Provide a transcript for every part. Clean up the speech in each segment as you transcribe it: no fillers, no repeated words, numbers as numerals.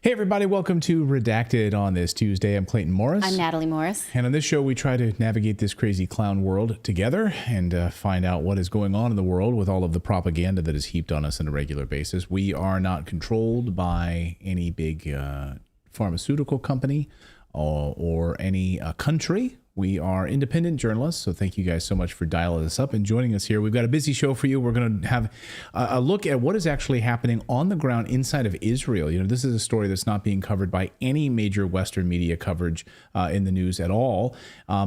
Hey everybody, welcome to Redacted on this Tuesday. I'm Clayton Morris. I'm Natalie Morris. And on this show, we try to navigate this crazy clown world together and find out what is going on in the world with all of the propaganda that is heaped on us on a regular basis. We are not controlled by any big pharmaceutical company or any country. We are independent journalists, so thank you guys so much for dialing us up and joining us here. We've got a busy show for you. We're going to have a look at what is actually happening on the ground inside of Israel. You know, this is a story that's not being covered by any major Western media coverage in the news at all.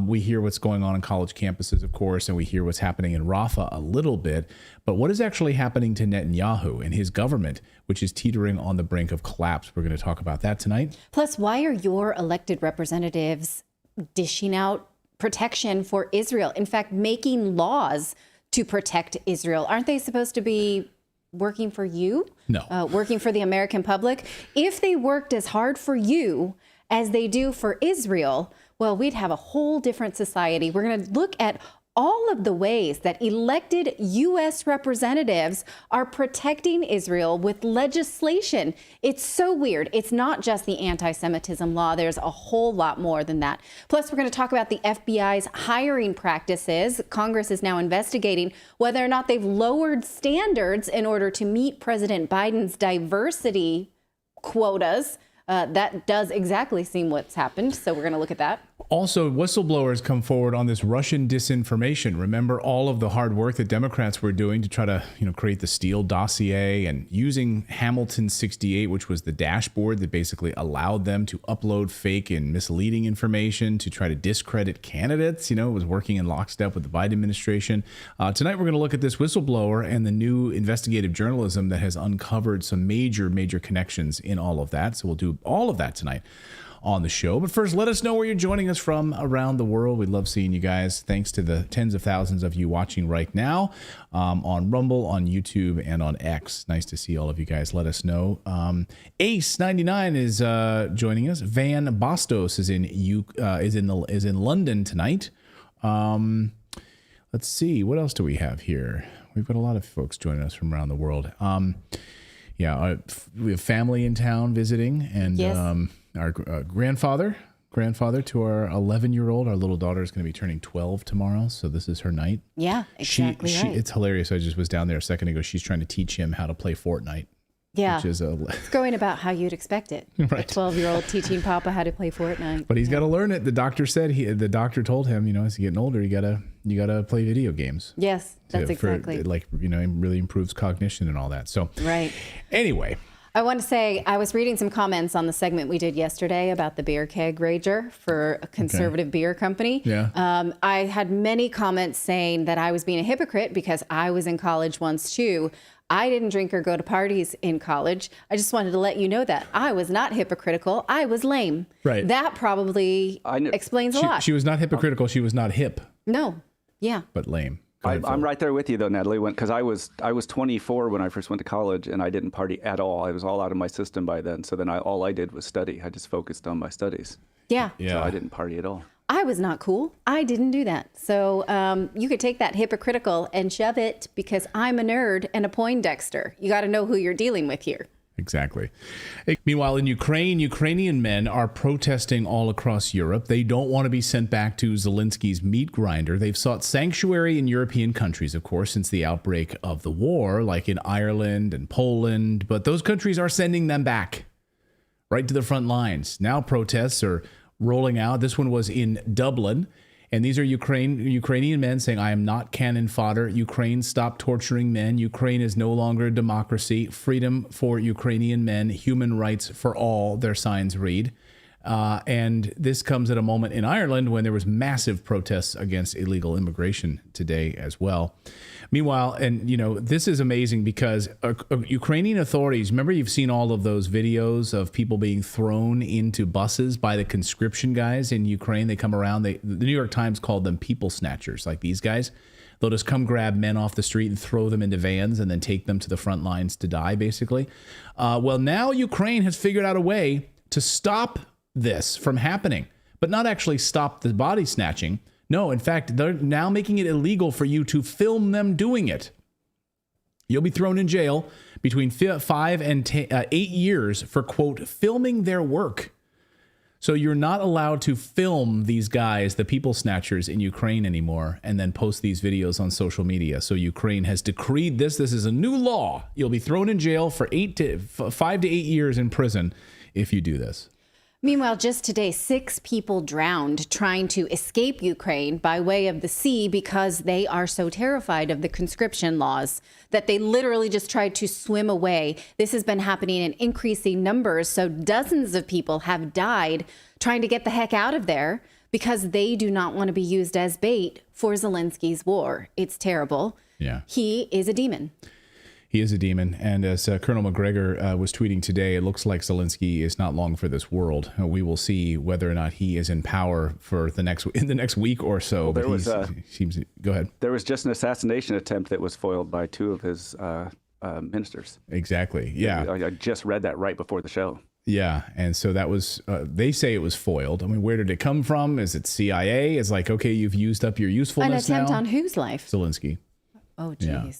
We hear what's going on college campuses, of course, and we hear what's happening in Rafah a little bit. But what is actually happening to Netanyahu and his government, which is teetering on the brink of collapse? We're going to talk about that tonight. Plus, why are your elected representatives dishing out protection for Israel? In fact, making laws to protect Israel. Aren't they supposed to be working for you? No. Working for the American public? If they worked as hard for you as they do for Israel, well, we'd have a whole different society. We're going to look at all of the ways that elected U.S. representatives are protecting Israel with legislation. It's so weird. It's not just the anti-Semitism law. There's a whole lot more than that. Plus, we're going to talk about the FBI's hiring practices. Congress is now investigating whether or not they've lowered standards in order to meet President Biden's diversity quotas. That does exactly seem what's happened. So we're going to look at that. Also, whistleblowers come forward on this Russian disinformation. Remember all of the hard work that Democrats were doing to try to, create the Steele dossier and using Hamilton 68, which was the dashboard that basically allowed them to upload fake and misleading information to try to discredit candidates. It was working in lockstep with the Biden administration. Tonight, we're going to look at this whistleblower and the new investigative journalism that has uncovered some major, major connections in all of that. So we'll do all of that tonight on the show. But first, let us know where you're joining us from around the world. We love seeing you guys. Thanks to the tens of thousands of you watching right now on Rumble, on YouTube, and on X. Nice to see all of you guys. Let us know. Ace99 is joining us. Van Bastos is in London tonight. Let's see. What else do we have here? We've got a lot of folks joining us from around the world. We have family in town visiting, and yes. Our grandfather to our 11-year-old. Our little daughter is going to be turning 12 tomorrow, so this is her night. Yeah, exactly right. It's hilarious. I just was down there a second ago. She's trying to teach him how to play Fortnite. Yeah, which is it's going about how you'd expect it. Right. A 12-year-old teaching Papa how to play Fortnite. But he's got to learn it. The doctor said the doctor told him, as you're getting older, you gotta play video games. Yes, that's exactly. It really improves cognition and all that. So right. Anyway. I want to say I was reading some comments on the segment we did yesterday about the beer keg rager for a conservative beer company. Yeah. I had many comments saying that I was being a hypocrite because I was in college once too. I didn't drink or go to parties in college. I just wanted to let you know that I was not hypocritical. I was lame. Right. That probably explains a lot. She was not hypocritical. She was not hip. No. Yeah. But lame. I'm right there with you though, Natalie, because I was 24 when I first went to college, and I didn't party at all. I was all out of my system by then. So then all I did was study. I just focused on my studies. Yeah. So I didn't party at all. I was not cool. I didn't do that. So you could take that hypocritical and shove it because I'm a nerd and a Poindexter. You got to know who you're dealing with here. Exactly. Meanwhile, in Ukraine, Ukrainian men are protesting all across Europe. They don't want to be sent back to Zelensky's meat grinder. They've sought sanctuary in European countries, of course, since the outbreak of the war, like in Ireland and Poland. But those countries are sending them back right to the front lines. Now protests are rolling out. This one was in Dublin. And these are Ukrainian men saying, I am not cannon fodder. Ukraine, stop torturing men. Ukraine is no longer a democracy. Freedom for Ukrainian men. Human rights for all, their signs read. And this comes at a moment in Ireland when there was massive protests against illegal immigration today as well. Meanwhile, and this is amazing because Ukrainian authorities, remember you've seen all of those videos of people being thrown into buses by the conscription guys in Ukraine. They come around, the New York Times called them people snatchers, like these guys. They'll just come grab men off the street and throw them into vans and then take them to the front lines to die, basically. Well, now Ukraine has figured out a way to stop this from happening, but not actually stop the body snatching. No, in fact, they're now making it illegal for you to film them doing it. You'll be thrown in jail between 5 and 8 years for, quote, filming their work. So you're not allowed to film these guys, the people snatchers in Ukraine anymore, and then post these videos on social media. So Ukraine has decreed this. This is a new law. You'll be thrown in jail for 5 to 8 years in prison if you do this. Meanwhile, just today, 6 people drowned trying to escape Ukraine by way of the sea because they are so terrified of the conscription laws that they literally just tried to swim away. This has been happening in increasing numbers. So dozens of people have died trying to get the heck out of there because they do not want to be used as bait for Zelensky's war. It's terrible. Yeah. He is a demon. He is a demon. And as Colonel McGregor was tweeting today, it looks like Zelensky is not long for this world. We will see whether or not he is in power for in the next week or so. Well, go ahead. There was just an assassination attempt that was foiled by 2 of his ministers. Exactly. Yeah. I just read that right before the show. Yeah. And so that was, they say it was foiled. I mean, where did it come from? Is it CIA? It's like, okay, you've used up your usefulness now. An attempt on whose life? Zelensky. Oh, geez. Yeah.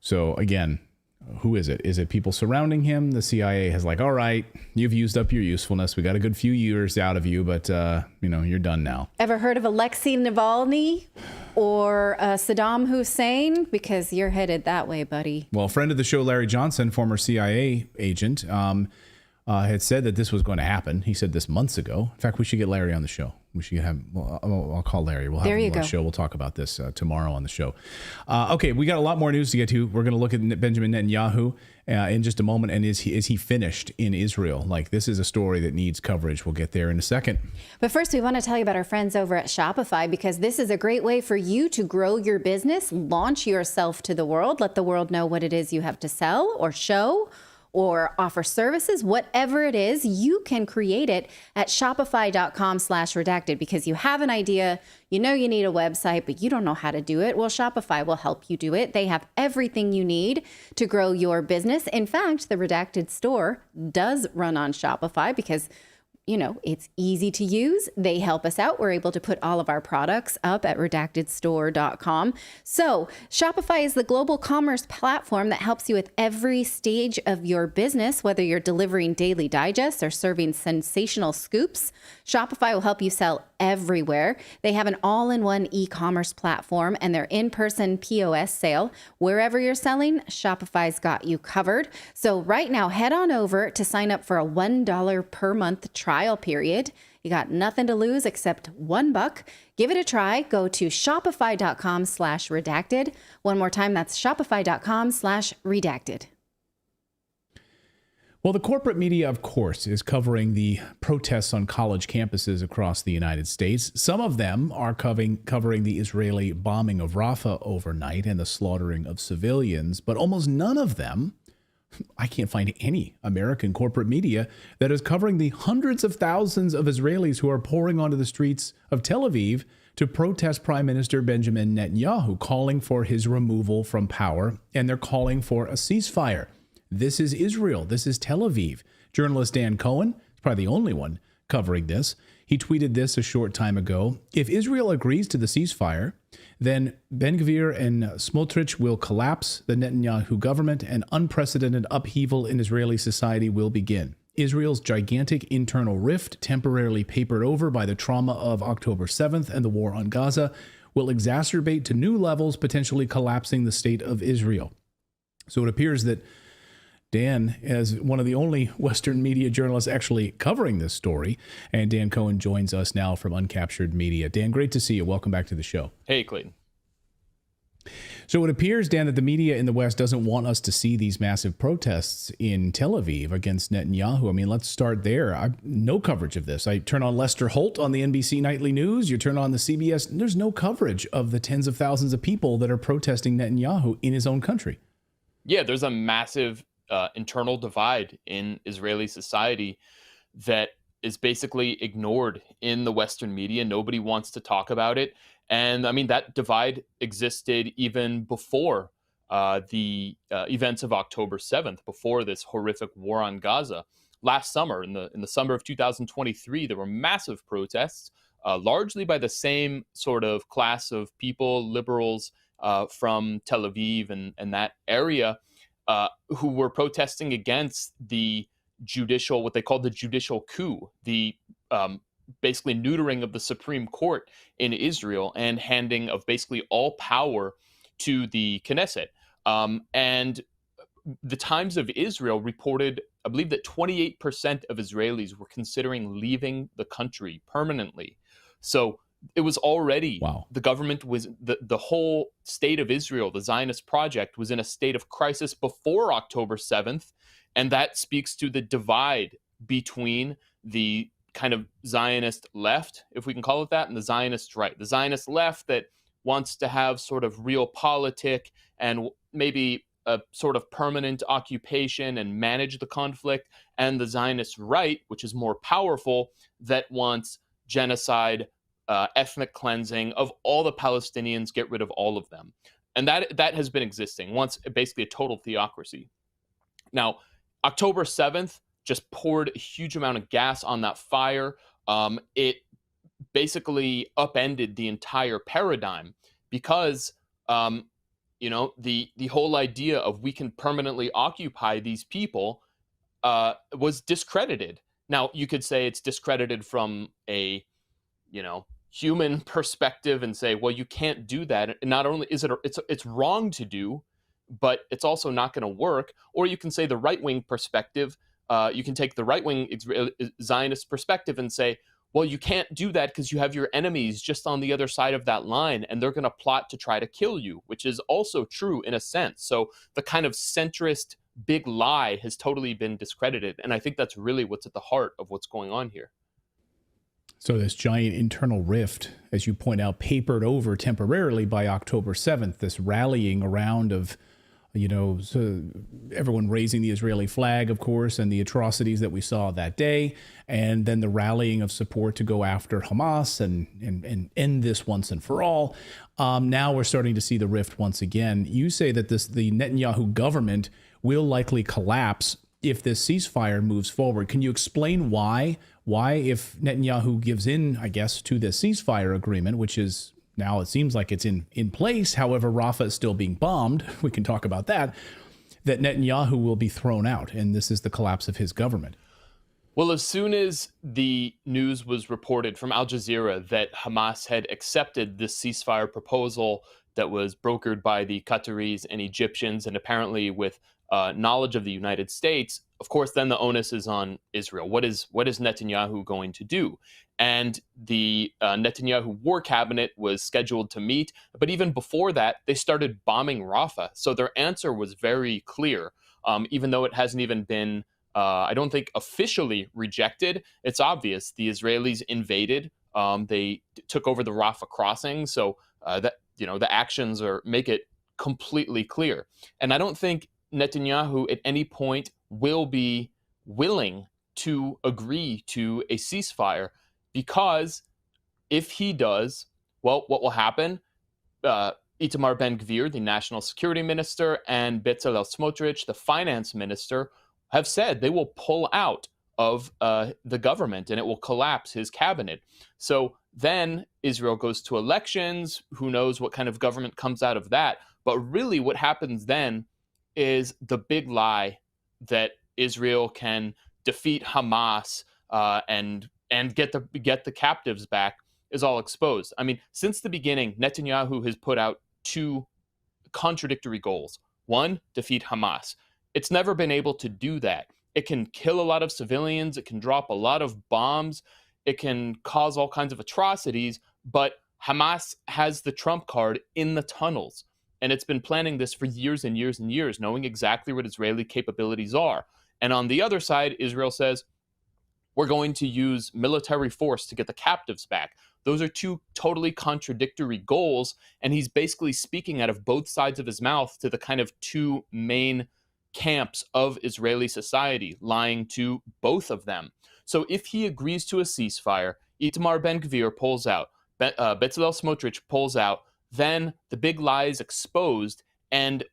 So again, who is it? Is it people surrounding him? The CIA has like, all right, you've used up your usefulness. We got a good few years out of you, but you're done now. Ever heard of Alexei Navalny or Saddam Hussein? Because you're headed that way, buddy. Well, friend of the show, Larry Johnson, former CIA agent, had said that this was going to happen. He said this months ago. In fact, we should get Larry on the show. We should have. Well, I'll call Larry. We'll have him on the show. We'll talk about this tomorrow on the show. Okay, we got a lot more news to get to. We're going to look at Benjamin Netanyahu in just a moment. And is he finished in Israel? Like, this is a story that needs coverage. We'll get there in a second. But first, we want to tell you about our friends over at Shopify, because this is a great way for you to grow your business, launch yourself to the world, let the world know what it is you have to sell or show or offer services. Whatever it is, you can create it at shopify.com/redacted, because you have an idea, you know you need a website, but you don't know how to do it. Well, Shopify will help you do it. They have everything you need to grow your business. In fact, the Redacted store does run on Shopify because it's easy to use. They help us out. We're able to put all of our products up at redactedstore.com. So Shopify is the global commerce platform that helps you with every stage of your business, whether you're delivering daily digests or serving sensational scoops. Shopify will help you sell everywhere. They have an all-in-one e-commerce platform, and their in-person POS sale. Wherever you're selling, Shopify's got you covered. So right now, head on over to sign up for a $1 per month trial period. You got nothing to lose except $1. Give it a try. Go to shopify.com/redacted. One more time, that's shopify.com/redacted. Well, the corporate media, of course, is covering the protests on college campuses across the United States. Some of them are covering the Israeli bombing of Rafah overnight and the slaughtering of civilians, but almost none of them, I can't find any American corporate media that is covering the hundreds of thousands of Israelis who are pouring onto the streets of Tel Aviv to protest Prime Minister Benjamin Netanyahu, calling for his removal from power, and they're calling for a ceasefire. This is Israel. This is Tel Aviv. Journalist Dan Cohen is probably the only one covering this. He tweeted this a short time ago. If Israel agrees to the ceasefire, then Ben-Gvir and Smotrich will collapse the Netanyahu government and unprecedented upheaval in Israeli society will begin. Israel's gigantic internal rift, temporarily papered over by the trauma of October 7th and the war on Gaza, will exacerbate to new levels, potentially collapsing the state of Israel. So it appears that Dan, as one of the only Western media journalists actually covering this story, and Dan Cohen joins us now from Uncaptured Media. Dan, great to see you. Welcome back to the show. Hey, Clayton. So it appears, Dan, that the media in the West doesn't want us to see these massive protests in Tel Aviv against Netanyahu. I mean, let's start there. No coverage of this. I turn on Lester Holt on the NBC Nightly News. You turn on the CBS. There's no coverage of the tens of thousands of people that are protesting Netanyahu in his own country. Yeah, there's a massive internal divide in Israeli society that is basically ignored in the Western media. Nobody wants to talk about it. And I mean, that divide existed even before the events of October 7th, before this horrific war on Gaza. Last summer, in the summer of 2023, there were massive protests, largely by the same sort of class of people, liberals from Tel Aviv and that area, who were protesting against the judicial, what they called the judicial coup, the basically neutering of the Supreme Court in Israel and handing of basically all power to the Knesset. And the Times of Israel reported, I believe, that 28% of Israelis were considering leaving the country permanently. So it was already, the government was, the whole state of Israel, the Zionist project, was in a state of crisis before October 7th. And that speaks to the divide between the kind of Zionist left, if we can call it that, and the Zionist right. The Zionist left that wants to have sort of realpolitik and maybe a sort of permanent occupation and manage the conflict, and the Zionist right, which is more powerful, that wants genocide, ethnic cleansing of all the Palestinians, get rid of all of them. And that has been existing, once basically a total theocracy. Now, October 7th just poured a huge amount of gas on that fire. It basically upended the entire paradigm because, the whole idea of we can permanently occupy these people was discredited. Now, you could say it's discredited from a, human perspective and say, well, you can't do that. And not only is it's wrong to do, but it's also not going to work. Or you can say the right-wing perspective. You can take the right-wing Zionist perspective and say, well, you can't do that because you have your enemies just on the other side of that line, and they're going to plot to try to kill you, which is also true in a sense. So the kind of centrist big lie has totally been discredited. And I think that's really what's at the heart of what's going on here. So this giant internal rift, as you point out, papered over temporarily by October 7th, this rallying around of, so everyone raising the Israeli flag, of course, and the atrocities that we saw that day, and then the rallying of support to go after Hamas and end this once and for all. Now we're starting to see the rift once again. You say that the Netanyahu government will likely collapse if this ceasefire moves forward. Can you explain why? Why, if Netanyahu gives in, I guess, to this ceasefire agreement, which is now it seems like it's in place, however, Rafah is still being bombed, we can talk about that Netanyahu will be thrown out, and this is the collapse of his government? Well, as soon as the news was reported from Al Jazeera that Hamas had accepted this ceasefire proposal that was brokered by the Qataris and Egyptians, and apparently with knowledge of the United States, of course, then the onus is on Israel. What is Netanyahu going to do? And the Netanyahu war cabinet was scheduled to meet. But even before that, they started bombing Rafah. So their answer was very clear, even though it hasn't even been I don't think officially rejected. It's obvious the Israelis invaded. They took over the Rafah crossing, so that the actions make it completely clear. And I don't think Netanyahu at any point will be willing to agree to a ceasefire, because if he does, well, what will happen? Itamar Ben-Gvir, the national security minister, and Bezalel Smotrich, the finance minister, have said they will pull out of the government and it will collapse his cabinet. So then Israel goes to elections. Who knows what kind of government comes out of that? But really what happens then is the big lie that Israel can defeat Hamas and get the captives back is all exposed. I mean, since the beginning, Netanyahu has put out two contradictory goals. One, defeat Hamas. It's never been able to do that. It can kill a lot of civilians. It can drop a lot of bombs. It can cause all kinds of atrocities. But Hamas has the trump card in the tunnels. And it's been planning this for years and years and years, knowing exactly what Israeli capabilities are. And on the other side, Israel says, we're going to use military force to get the captives back. Those are two totally contradictory goals, and he's basically speaking out of both sides of his mouth to the kind of two main camps of Israeli society, lying to both of them. So if he agrees to a ceasefire, Itamar Ben-Gvir pulls out, Bezalel Smotrich pulls out, then the big lie is exposed, and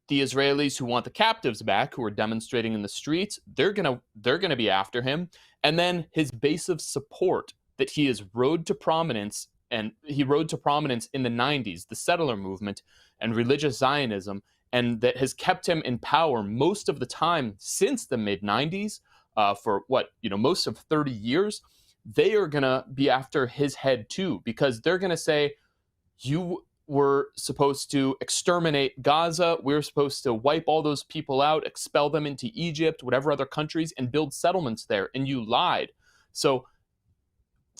the Israelis who want the captives back, who are demonstrating in the streets, they're gonna be after him. And then his base of support that he has rode to prominence, and he rode to prominence in the 90s, the settler movement and religious Zionism, and that has kept him in power most of the time since the mid-90s, for most of 30 years, they are gonna be after his head too, because they're gonna say, you were supposed to exterminate Gaza. We're supposed to wipe all those people out, expel them into Egypt, whatever other countries, and build settlements there. And you lied. So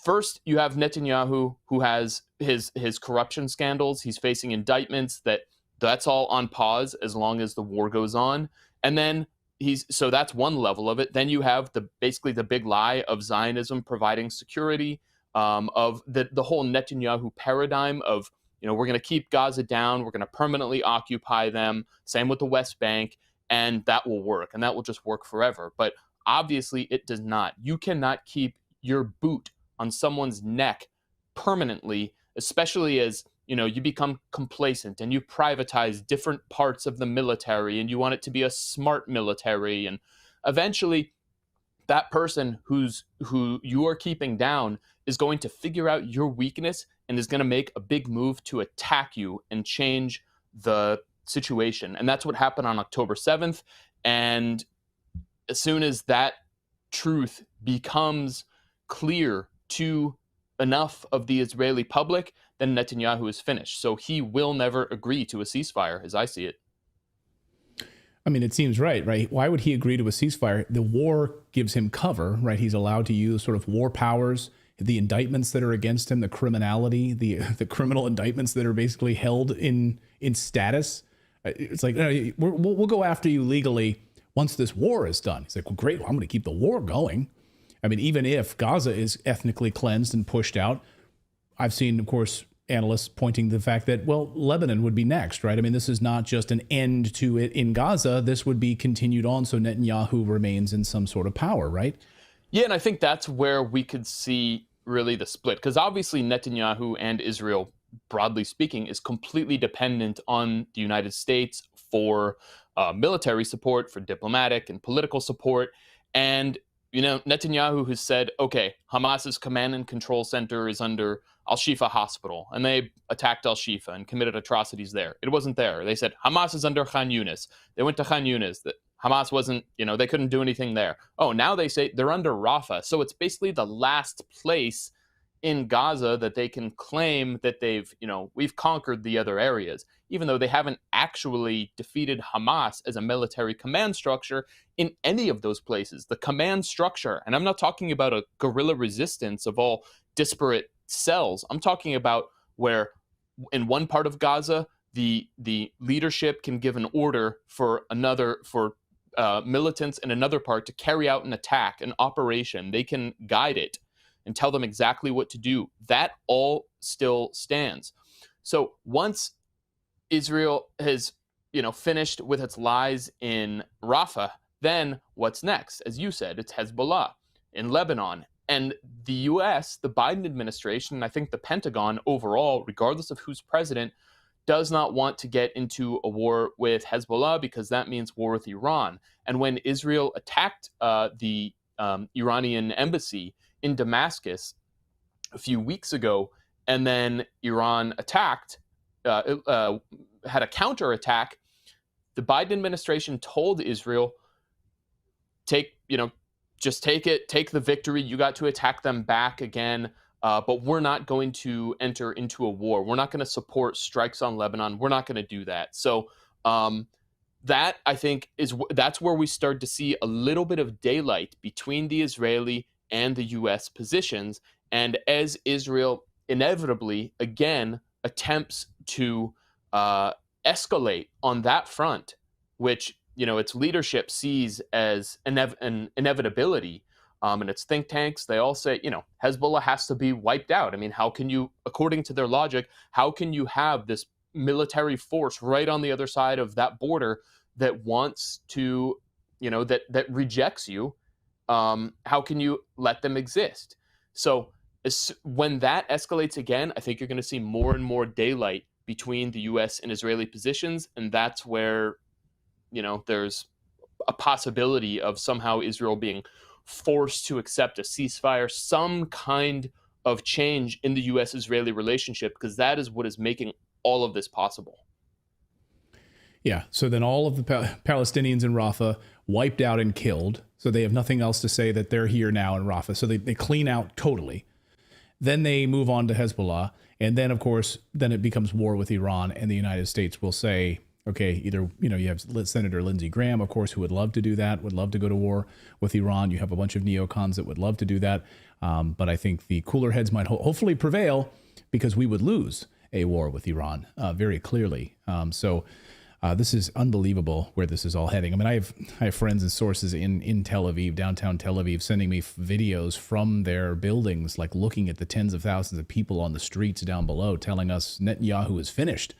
first, you have Netanyahu, who has his corruption scandals. He's facing indictments. That's all on pause as long as the war goes on. And then so that's one level of it. Then you have basically the big lie of Zionism providing security, of the whole Netanyahu paradigm of, we're going to keep Gaza down. We're going to permanently occupy them. Same with the West Bank. And that will work. And that will just work forever. But obviously, it does not. You cannot keep your boot on someone's neck permanently, especially as, you become complacent and you privatize different parts of the military and you want it to be a smart military. And eventually, that person who you are keeping down is going to figure out your weakness and is going to make a big move to attack you and change the situation. And that's what happened on October 7th. And as soon as that truth becomes clear to enough of the Israeli public, then Netanyahu is finished. So he will never agree to a ceasefire, as I see it. I mean, it seems right? Why would he agree to a ceasefire? The war gives him cover, right? He's allowed to use sort of war powers, the indictments that are against him, the criminality, the criminal indictments that are basically held in status. It's like, we'll go after you legally once this war is done. He's like, well, great, I'm going to keep the war going. I mean, even if Gaza is ethnically cleansed and pushed out, I've seen, of course, analysts pointing to the fact that, well, Lebanon would be next, right? I mean, this is not just an end to it in Gaza. This would be continued on, so Netanyahu remains in some sort of power, right? Yeah, and I think that's where we could see really the split, because obviously Netanyahu and Israel, broadly speaking, is completely dependent on the United States for military support, for diplomatic and political support. And, Netanyahu has said, okay, Hamas's command and control center is under Al-Shifa Hospital, and they attacked Al-Shifa and committed atrocities there. It wasn't there. They said Hamas is under Khan Yunis. They went to Khan Yunis. That Hamas wasn't, they couldn't do anything there. Oh, now they say they're under Rafah. So it's basically the last place in Gaza that they can claim that we've conquered the other areas, even though they haven't actually defeated Hamas as a military command structure in any of those places. The command structure, and I'm not talking about a guerrilla resistance of all disparate cells. I'm talking about where in one part of Gaza, the leadership can give an order for militants in another part to carry out an attack, an operation. They can guide it and tell them exactly what to do. That all still stands. So once Israel has, finished with its lies in Rafah, then what's next? As you said, it's Hezbollah in Lebanon. And the U.S., the Biden administration, and I think the Pentagon overall, regardless of who's president, does not want to get into a war with Hezbollah because that means war with Iran. And when Israel attacked the Iranian embassy in Damascus a few weeks ago, and then Iran attacked, had a counterattack, the Biden administration told Israel, just take it, take the victory. You got to attack them back again, but we're not going to enter into a war. We're not going to support strikes on Lebanon. We're not going to do that. So that, I think, that's where we start to see a little bit of daylight between the Israeli and the U.S. positions. And as Israel inevitably, again, attempts to escalate on that front, which its leadership sees as an inevitability, and its think tanks, they all say, Hezbollah has to be wiped out. I mean, how can you, according to their logic, how can you have this military force right on the other side of that border that wants to, that rejects you? How can you let them exist? So when that escalates again, I think you're going to see more and more daylight between the U.S. and Israeli positions, and that's where there's a possibility of somehow Israel being forced to accept a ceasefire, some kind of change in the U.S.-Israeli relationship, because that is what is making all of this possible. Yeah. So then all of the Palestinians in Rafah wiped out and killed. So they have nothing else to say that they're here now in Rafah. So they clean out totally. Then they move on to Hezbollah. And then, of course, then it becomes war with Iran, and the United States will say, okay, either, you have Senator Lindsey Graham, of course, who would love to do that, would love to go to war with Iran. You have a bunch of neocons that would love to do that. But I think the cooler heads might hopefully prevail, because we would lose a war with Iran very clearly. So this is unbelievable where this is all heading. I mean, I have friends and sources in Tel Aviv, downtown Tel Aviv, sending me videos from their buildings, like looking at the tens of thousands of people on the streets down below, telling us Netanyahu is finished.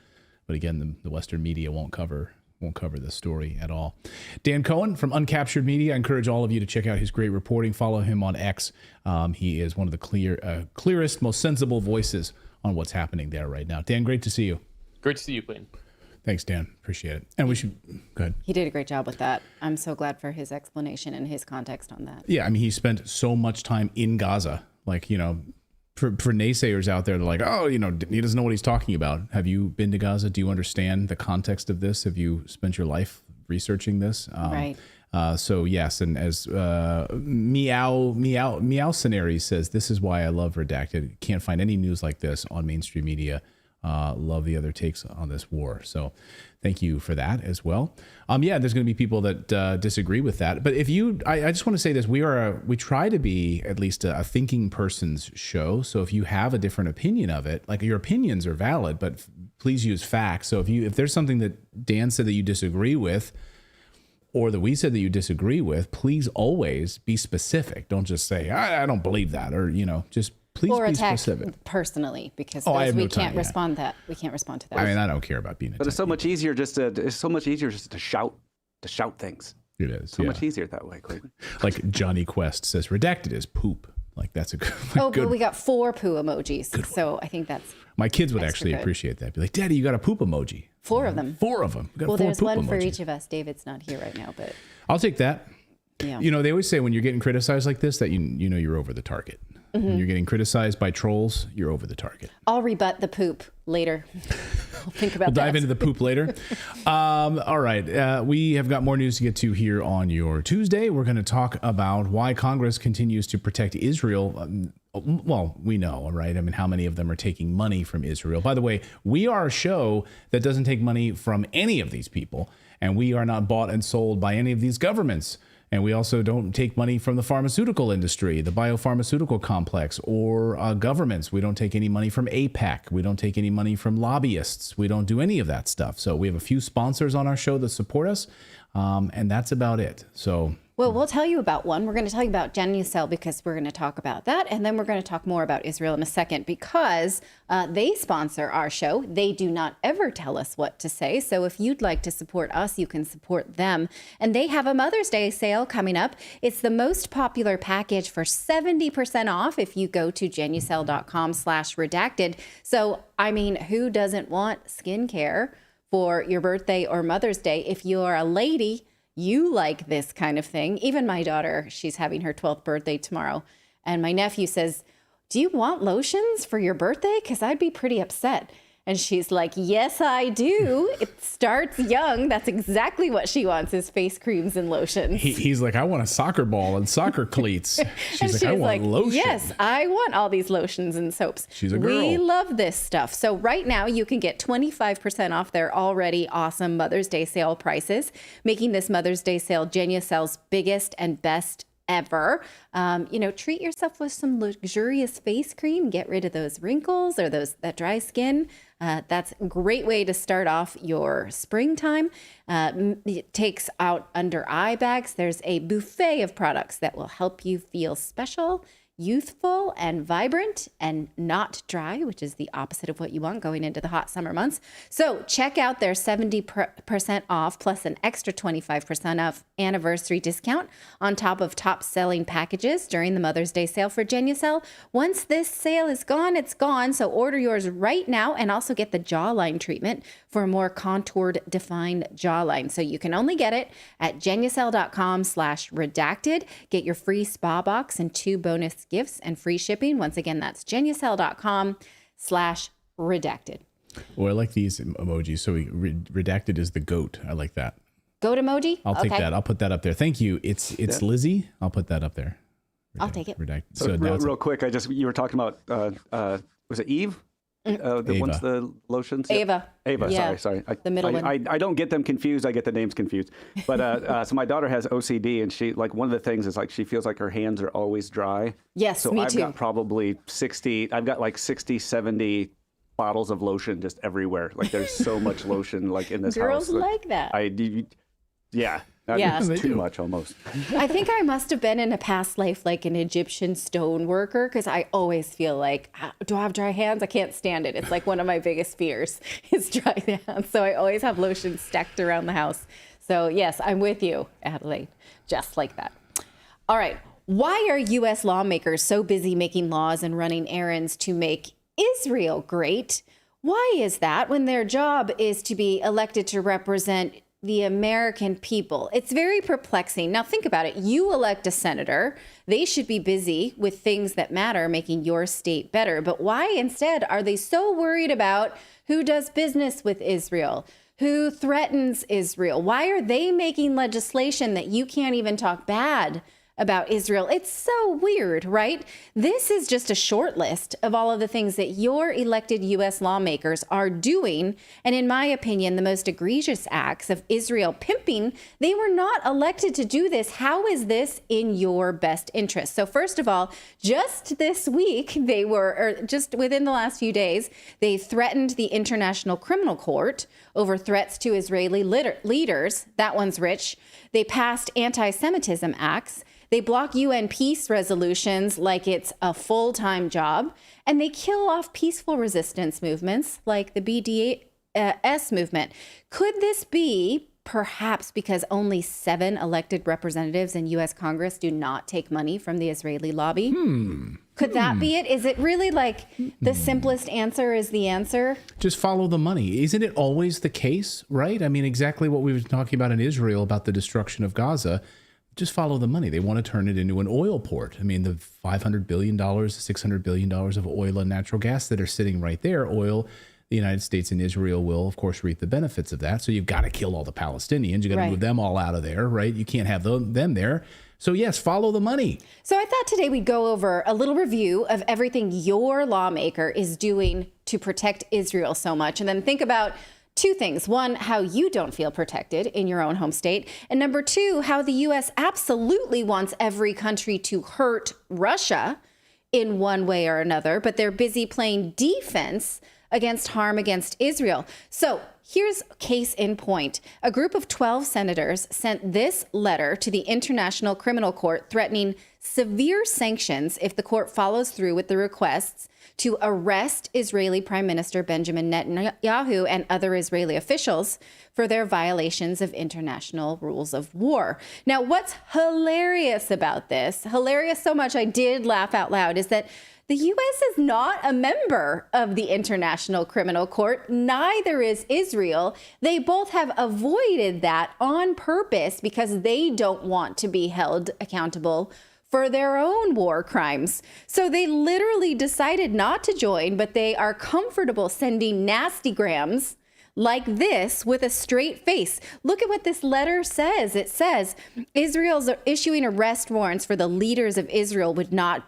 But again, the Western media won't cover this story at all. Dan Cohen from Uncaptured Media. I encourage all of you to check out his great reporting. Follow him on X. He is one of the clearest, most sensible voices on what's happening there right now. Dan, great to see you. Great to see you, Clayton. Thanks, Dan. Appreciate it. And we should go ahead. He did a great job with that. I'm so glad for his explanation and his context on that. Yeah, I mean, he spent so much time in Gaza. Like, for naysayers out there, they're like, oh, he doesn't know what he's talking about. Have you been to Gaza? Do you understand the context of this? Have you spent your life researching this? Right. So yes, and as Meow Scenario says, this is why I love Redacted. Can't find any news like this on mainstream media. Love the other takes on this war. So thank you for that as well. Yeah, there's going to be people that disagree with that. But I just want to say this: we try to be at least a thinking person's show. So if you have a different opinion of it, like, your opinions are valid, but please use facts. So if there's something that Dan said that you disagree with, or that we said that you disagree with, please always be specific. Don't just say, I don't believe that, or just. Please or be attack specific. Personally, because we can't respond to that. We can't respond to that. I mean, I don't care about being attacked. But it's so much easier just to shout things. It is so much easier that way, Clayton. Like Johnny Quest says, Redacted is poop. Like, that's a good. But we got 4 poo emojis, so I think that's. My kids would actually appreciate that. Be like, Daddy, you got a poop emoji. 4 of them. 4 of them. Well, there's one for each of us. David's not here right now, but. I'll take that. Yeah. They always say when you're getting criticized like this that you're over the target. Mm-hmm. When you're getting criticized by trolls, you're over the target. I'll rebut the poop later. I'll think about that. We'll dive into the poop later. All right. We have got more news to get to here on your Tuesday. We're going to talk about why Congress continues to protect Israel. Well, we know, right? I mean, how many of them are taking money from Israel? By the way, we are a show that doesn't take money from any of these people, and we are not bought and sold by any of these governments. And we also don't take money from the pharmaceutical industry, the biopharmaceutical complex, or governments. We don't take any money from APAC. We don't take any money from lobbyists. We don't do any of that stuff. So we have a few sponsors on our show that support us, and that's about it. So. Well, we'll tell you about one. We're going to tell you about Genucell because we're going to talk about that. And then we're going to talk more about Israel in a second because they sponsor our show. They do not ever tell us what to say. So if you'd like to support us, you can support them. And they have a Mother's Day sale coming up. It's the most popular package for 70% off if you go to genucell.com/redacted. So, I mean, who doesn't want skincare for your birthday or Mother's Day? If you're a lady, you like this kind of thing. Even my daughter, she's having her 12th birthday tomorrow. And my nephew says, do you want lotions for your birthday? Because I'd be pretty upset. And she's like, yes, I do. It starts young. That's exactly what she wants is face creams and lotions. He's like, I want a soccer ball and soccer cleats. She's like, I want lotion. Yes, I want all these lotions and soaps. She's a girl. We love this stuff. So right now you can get 25% off their already awesome Mother's Day sale prices, making this Mother's Day sale Genucell's biggest and best ever. Treat yourself with some luxurious face cream. Get rid of those wrinkles or that dry skin. That's a great way to start off your springtime. It takes out under eye bags. There's a buffet of products that will help you feel special, youthful, and vibrant, and not dry, which is the opposite of what you want going into the hot summer months. So check out their 70% off plus an extra 25% off anniversary discount on top of top selling packages during the Mother's Day sale for Genucell. Once this sale is gone, it's gone. So order yours right now and also get the jawline treatment for a more contoured, defined jawline. So you can only get it at genucell.com/redacted. Get your free spa box and 2 bonus gifts and free shipping. Once again, that's genucell.com/redacted. Oh, I like these emojis. So redacted is the goat. I like that. Goat emoji? I'll take that. I'll put that up there. Thank you. It's Lizzie. I'll put that up there. I'll take it. Redacted. So real quick, you were talking about, was it Eve? One's the lotions? Ava. Yeah. Sorry. The middle one. I don't get them confused. I get the names confused. But so my daughter has OCD, and she one of the things is she feels like her hands are always dry. Yes, so me I've too. got probably 60, 70 bottles of lotion just everywhere. There's so much lotion in this house. Girls like that. Yeah. Yeah. It's too much almost. I think I must have been in a past life like an Egyptian stone worker because I always feel like, do I have dry hands? I can't stand it. It's like one of my biggest fears is dry hands. So I always have lotion stacked around the house. So yes, I'm with you, Adelaide, just like that. All right. Why are U.S. lawmakers so busy making laws and running errands to make Israel great? Why is that when their job is to be elected to represent the American people? It's very perplexing. Now think about it. You elect a senator. They should be busy with things that matter, making your state better. But why instead are they so worried about who does business with Israel? Who threatens Israel? Why are they making legislation that you can't even talk bad about Israel? It's so weird, right? This is just a short list of all of the things that your elected U.S. lawmakers are doing. And in my opinion, the most egregious acts of Israel pimping, they were not elected to do this. How is this in your best interest? So first of all, just this week, just within the last few days, they threatened the International Criminal Court over threats to Israeli leaders. That one's rich. They passed anti-Semitism acts. They block UN peace resolutions like it's a full-time job, and they kill off peaceful resistance movements like the BDS movement. Could this be perhaps because only 7 elected representatives in U.S. Congress do not take money from the Israeli lobby? Could that be it? Is it really the simplest answer is the answer? Just follow the money. Isn't it always the case, right? I mean, exactly what we were talking about in Israel about the destruction of Gaza. Just follow the money. They want to turn it into an oil port. I mean, the $500 billion, $600 billion of oil and natural gas that are sitting right there, oil, the United States and Israel will, of course, reap the benefits of that. So you've got to kill all the Palestinians. You got to move them all out of there, right? You can't have them there. So yes, follow the money. So I thought today we'd go over a little review of everything your lawmaker is doing to protect Israel so much. And then think about two things. One, how you don't feel protected in your own home state. And number two, how the U.S. absolutely wants every country to hurt Russia in one way or another, but they're busy playing defense against harm against Israel. So here's case in point. A group of 12 senators sent this letter to the International Criminal Court threatening severe sanctions if the court follows through with the requests to arrest Israeli Prime Minister Benjamin Netanyahu and other Israeli officials for their violations of international rules of war. Now, what's hilarious about this, hilarious so much I did laugh out loud, is that the U.S. is not a member of the International Criminal Court. Neither is Israel. They both have avoided that on purpose because they don't want to be held accountable for their own war crimes. So they literally decided not to join, but they are comfortable sending nastygrams like this with a straight face. Look at what this letter says. It says Israel's issuing arrest warrants for the leaders of Israel would not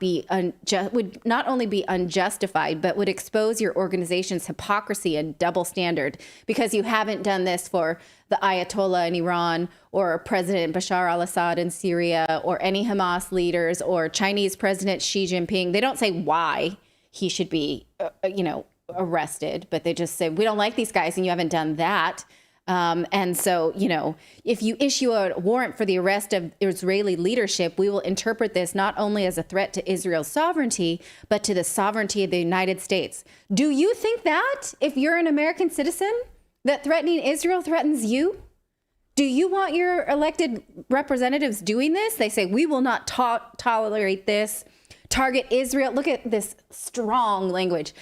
only be unjustified, but would expose your organization's hypocrisy and double standard because you haven't done this for the Ayatollah in Iran or President Bashar al-Assad in Syria or any Hamas leaders or Chinese President Xi Jinping. They don't say why he should be, arrested, but they just say, we don't like these guys and you haven't done that. And so, if you issue a warrant for the arrest of Israeli leadership, we will interpret this not only as a threat to Israel's sovereignty, but to the sovereignty of the United States. Do you think that if you're an American citizen, that threatening Israel threatens you? Do you want your elected representatives doing this? They say, we will not tolerate this. Target Israel. Look at this strong language.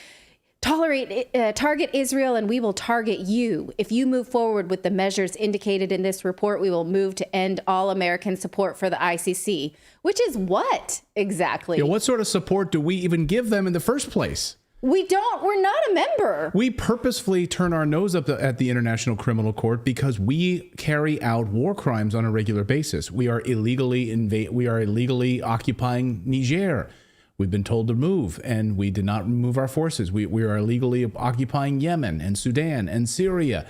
Target Israel and we will target you. If you move forward with the measures indicated in this report, we will move to end all American support for the ICC. Which is what exactly? Yeah, what sort of support do we even give them in the first place? We're not a member. We purposefully turn our nose up at the International Criminal Court because we carry out war crimes on a regular basis. We are illegally occupying Niger. We've been told to move, and we did not remove our forces. We are illegally occupying Yemen and Sudan and Syria.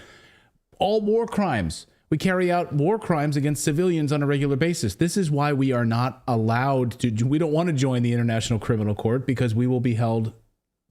All war crimes. We carry out war crimes against civilians on a regular basis. This is why we are not allowed to. We don't want to join the International Criminal Court because we will be held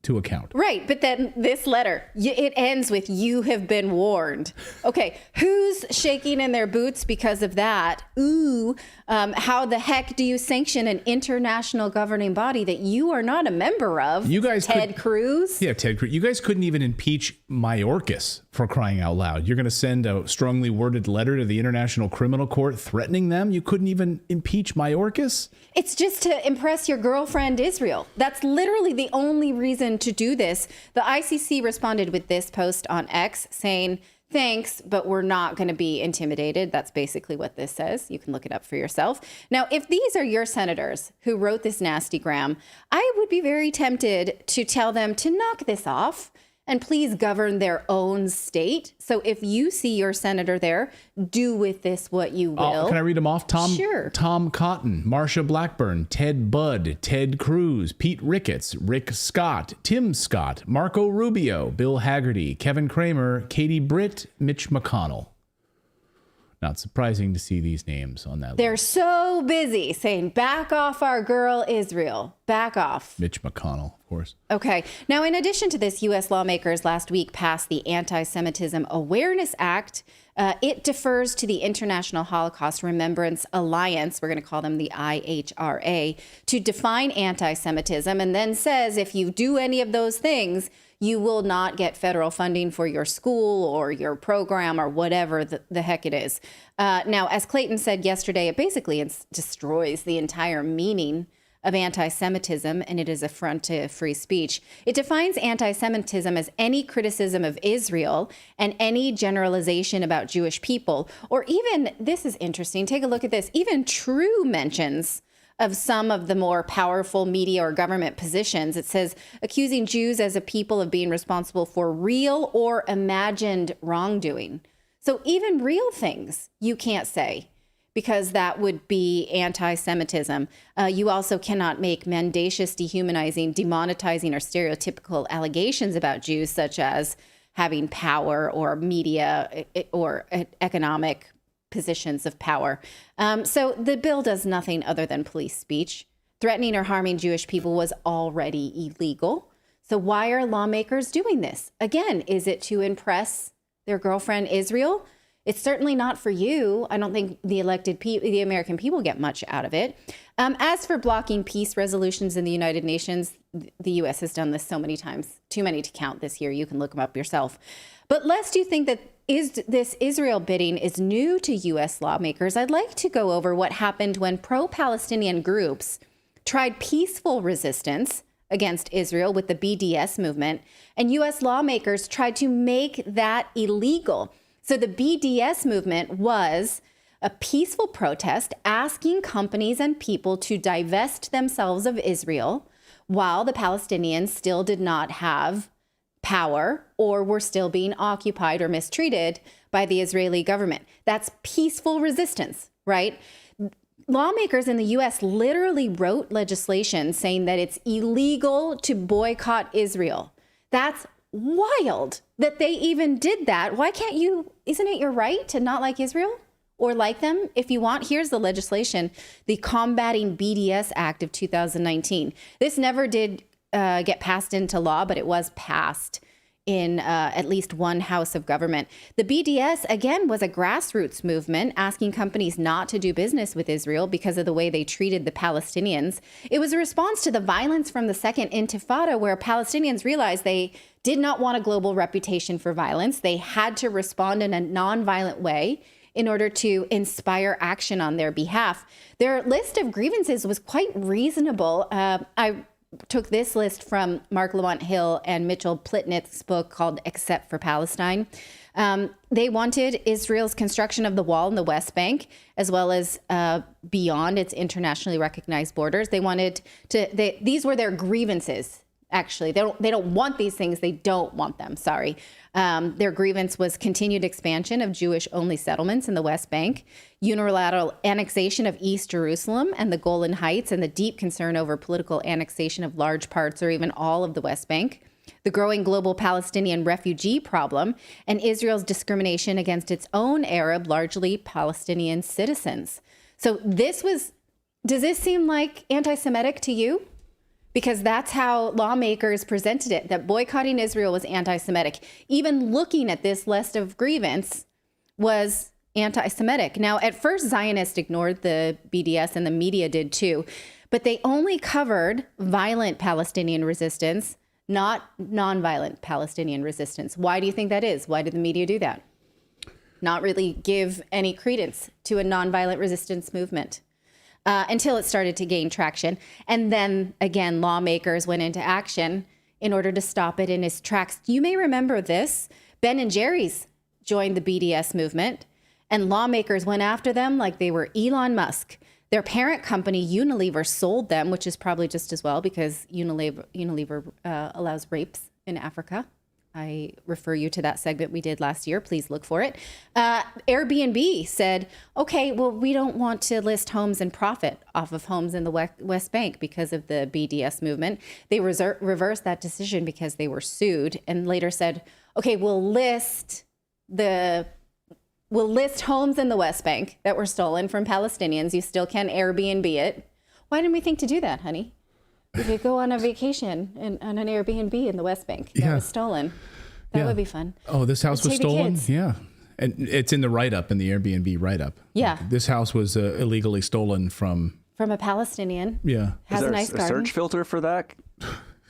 to account. Right. But then this letter, it ends with, you have been warned. Okay. Who's shaking in their boots because of that? Ooh, how the heck do you sanction an international governing body that you are not a member of? You guys, Ted Cruz? Yeah, Ted Cruz. You guys couldn't even impeach Mayorkas, for crying out loud. You're going to send a strongly worded letter to the International Criminal Court threatening them? You couldn't even impeach Mayorkas? It's just to impress your girlfriend, Israel. That's literally the only reason to do this. The ICC responded with this post on X saying, thanks, but we're not going to be intimidated. That's basically what this says. You can look it up for yourself. Now, if these are your senators who wrote this nastygram, I would be very tempted to tell them to knock this off and please govern their own state. So if you see your senator there, do with this what you will. Can I read them off? Sure. Tom Cotton, Marsha Blackburn, Ted Budd, Ted Cruz, Pete Ricketts, Rick Scott, Tim Scott, Marco Rubio, Bill Hagerty, Kevin Kramer, Katie Britt, Mitch McConnell. Not surprising to see these names on that They're list. so busy saying, back off our girl, Israel. Back off. Mitch McConnell, of course. Okay. Now, in addition to this, U.S. lawmakers last week passed the Anti-Semitism Awareness Act. It defers to the International Holocaust Remembrance Alliance, we're going to call them the IHRA, to define anti-Semitism, and then says if you do any of those things, you will not get federal funding for your school or your program or whatever the heck it is. Now, as Clayton said yesterday, it basically destroys the entire meaning of anti-Semitism, and it is affront to free speech. It defines anti-Semitism as any criticism of Israel and any generalization about Jewish people, or even, this is interesting, take a look at this, even true mentions of some of the more powerful media or government positions. It says accusing Jews as a people of being responsible for real or imagined wrongdoing. So even real things you can't say, because that would be anti-Semitism. You also cannot make mendacious, dehumanizing, demonetizing, or stereotypical allegations about Jews, such as having power or media or economic positions of power. So the bill does nothing other than police speech. Threatening or harming Jewish people was already illegal. So why are lawmakers doing this? Again, is it to impress their girlfriend Israel? It's certainly not for you. I don't think the the American people get much out of it. As for blocking peace resolutions in the United Nations, the U.S. has done this so many times, too many to count this year. You can look them up yourself. But lest you think that this Israel bidding is new to U.S. lawmakers, I'd like to go over what happened when pro-Palestinian groups tried peaceful resistance against Israel with the BDS movement, and U.S. lawmakers tried to make that illegal. So the BDS movement was a peaceful protest asking companies and people to divest themselves of Israel while the Palestinians still did not have power or were still being occupied or mistreated by the Israeli government. That's peaceful resistance, right? Lawmakers in the U.S. literally wrote legislation saying that it's illegal to boycott Israel. That's wild that they even did that. Why can't you? Isn't it your right to not like Israel or like them if you want? Here's the legislation, the Combating BDS Act of 2019. This never did get passed into law, but it was passed in at least one house of government. The BDS, again, was a grassroots movement asking companies not to do business with Israel because of the way they treated the Palestinians. It was a response to the violence from the Second Intifada, where Palestinians realized they did not want a global reputation for violence. They had to respond in a nonviolent way in order to inspire action on their behalf. Their list of grievances was quite reasonable. I took this list from Mark Lamont Hill and Mitchell Plitnitz's book called Except for Palestine. They wanted Israel's construction of the wall in the West Bank, as well as beyond its internationally recognized borders. They wanted to, these were their grievances. Actually, they don't want these things. They don't want them. Sorry. Their grievance was continued expansion of Jewish-only settlements in the West Bank, unilateral annexation of East Jerusalem and the Golan Heights, and the deep concern over political annexation of large parts or even all of the West Bank, the growing global Palestinian refugee problem, and Israel's discrimination against its own Arab, largely Palestinian citizens. So does this seem like anti-Semitic to you? Because that's how lawmakers presented it, that boycotting Israel was anti-Semitic. Even looking at this list of grievance was anti-Semitic. Now, at first, Zionists ignored the BDS, and the media did too, but they only covered violent Palestinian resistance, not nonviolent Palestinian resistance. Why do you think that is? Why did the media do that? Not really give any credence to a nonviolent resistance movement. Until it started to gain traction. And then, again, lawmakers went into action in order to stop it in its tracks. You may remember this. Ben & Jerry's joined the BDS movement, and lawmakers went after them like they were Elon Musk. Their parent company, Unilever, sold them, which is probably just as well because Unilever allows rapes in Africa. I refer you to that segment we did last year. Please look for it. Airbnb said, okay, well, we don't want to list homes and profit off of homes in the West Bank because of the BDS movement. They reversed that decision because they were sued and later said, okay, we'll list homes in the West Bank that were stolen from Palestinians. You still can Airbnb it. Why didn't we think to do that, honey? We could go on a vacation on an Airbnb in the West Bank that was stolen. That would be fun. Oh, this house was stolen? Yeah. And it's in the write-up, in the Airbnb write-up. Yeah. This house was illegally stolen from a Palestinian. Yeah. Has a nice garden. Is there a search filter for that?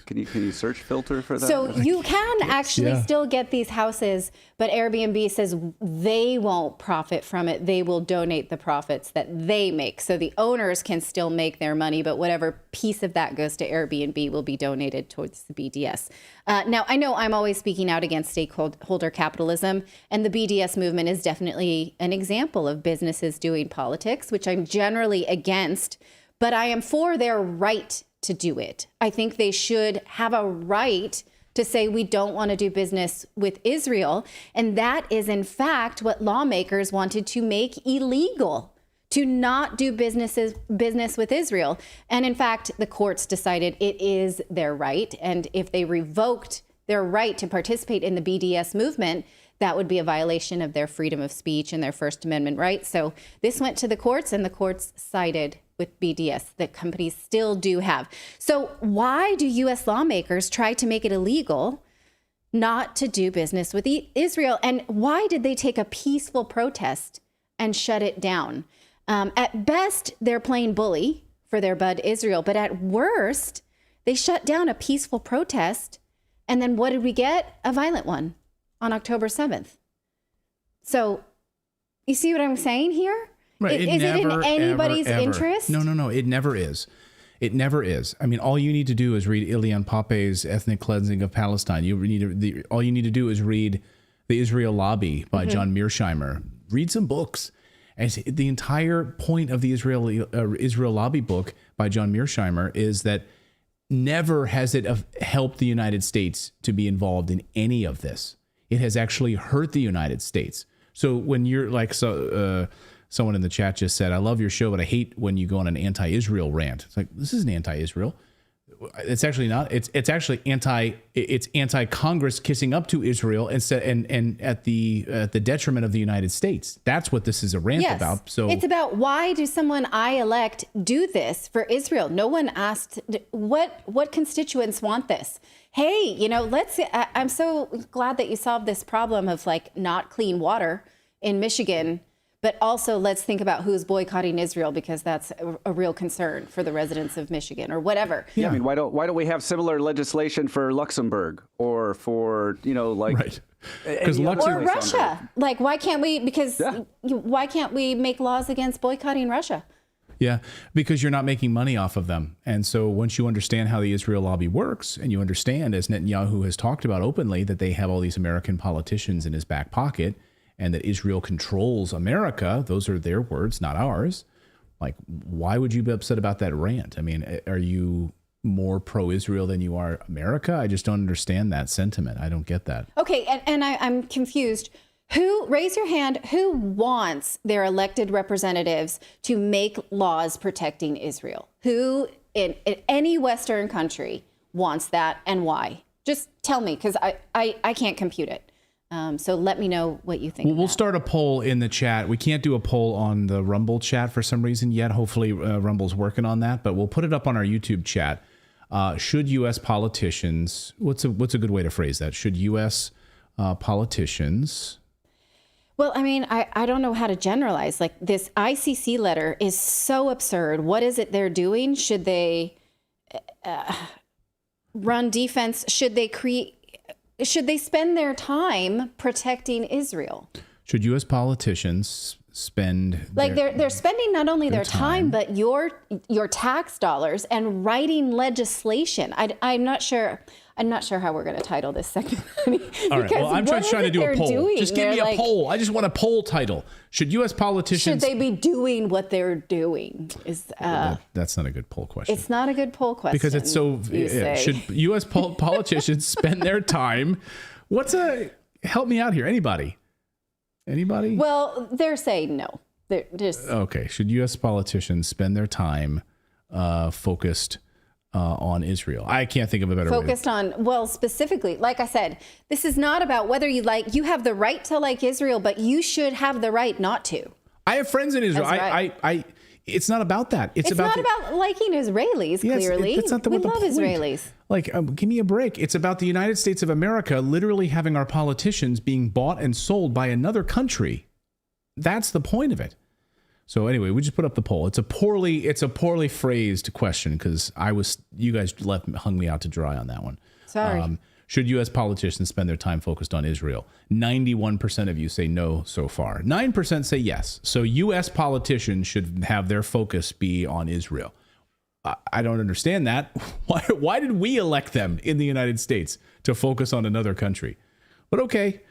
Can you search filter for that? So you can actually still get these houses, but Airbnb says they won't profit from it. They will donate the profits that they make. So the owners can still make their money, but whatever piece of that goes to Airbnb will be donated towards the BDS. Now, I know I'm always speaking out against stakeholder capitalism, and the BDS movement is definitely an example of businesses doing politics, which I'm generally against, but I am for their right to do it. I think they should have a right to say we don't want to do business with Israel. And that is, in fact, what lawmakers wanted to make illegal, to not do business with Israel. And in fact, the courts decided it is their right. And if they revoked their right to participate in the BDS movement, that would be a violation of their freedom of speech and their First Amendment rights. So this went to the courts, and the courts sided with BDS that companies still do have. So why do U.S. lawmakers try to make it illegal not to do business with Israel? And why did they take a peaceful protest and shut it down? At best, they're playing bully for their bud Israel, but at worst, they shut down a peaceful protest. And then what did we get? A violent one on October 7th. So you see what I'm saying here? Right. Is it in anybody's interest? No. It never is. It never is. I mean, all you need to do is read Ilian Pape's Ethnic Cleansing of Palestine. All you need to do is read The Israel Lobby by John Mearsheimer. Read some books. And the entire point of the Israel Lobby book by John Mearsheimer is that never has it helped the United States to be involved in any of this. It has actually hurt the United States. So when you're like, someone in the chat just said, I love your show, but I hate when you go on an anti-Israel rant. It's like, this isn't anti-Israel. It's actually not. It's actually anti-Congress kissing up to Israel and at the detriment of the United States. That's what this is a rant about. So it's about, why do someone I elect do this for Israel? No one asked what constituents want this. Hey, I'm so glad that you solved this problem of like not clean water in Michigan. But also, let's think about who's boycotting Israel, because that's a real concern for the residents of Michigan or whatever. Yeah, I mean, why don't we have similar legislation for Luxembourg or for right? Because or Russia? Like, why can't we? Because why can't we make laws against boycotting Russia? Yeah, because you're not making money off of them. And so once you understand how the Israel lobby works, and you understand, as Netanyahu has talked about openly, that they have all these American politicians in his back pocket, and that Israel controls America, those are their words, not ours. Like, why would you be upset about that rant? I mean, are you more pro-Israel than you are America? I just don't understand that sentiment. I don't get that. Okay, and I'm confused. Raise your hand, who wants their elected representatives to make laws protecting Israel? Who in any Western country wants that, and why? Just tell me, because I can't compute it. So let me know what you think. We'll start a poll in the chat. We can't do a poll on the Rumble chat for some reason yet. Hopefully Rumble's working on that, but we'll put it up on our YouTube chat. Should U.S. politicians, what's a good way to phrase that? Should U.S. Politicians... Well, I mean, I don't know how to generalize. Like, this ICC letter is so absurd. What is it they're doing? Should they run defense? Should they spend their time protecting Israel? Should U.S. politicians spend they're spending not only their time but your tax dollars and writing legislation? I'm not sure how we're going to title this segment. All right. Well, I'm trying to do a poll. Doing? Just give me a poll. I just want a poll title. Should U.S. politicians... Should they be doing what they're doing? That's not a good poll question. It's not a good poll question. Because it's so... should U.S. politicians spend their time... Help me out here. Anybody? Well, they're saying no. They're just... Okay. Should U.S. politicians spend their time focused... on Israel? I can't think of a better way. Focused on, well, specifically, like I said, this is not about whether you have the right to like Israel, but you should have the right not to. I have friends in Israel. Right. It's not about that. It's not about liking Israelis, clearly. That's not we love Israelis. Like, give me a break. It's about the United States of America literally having our politicians being bought and sold by another country. That's the point of it. So anyway, we just put up the poll. It's a poorly phrased question because you guys hung me out to dry on that one. Sorry. Should U.S. politicians spend their time focused on Israel? 91% of you say no so far. 9% say yes. So U.S. politicians should have their focus be on Israel. I don't understand that. Why did we elect them in the United States to focus on another country? But okay.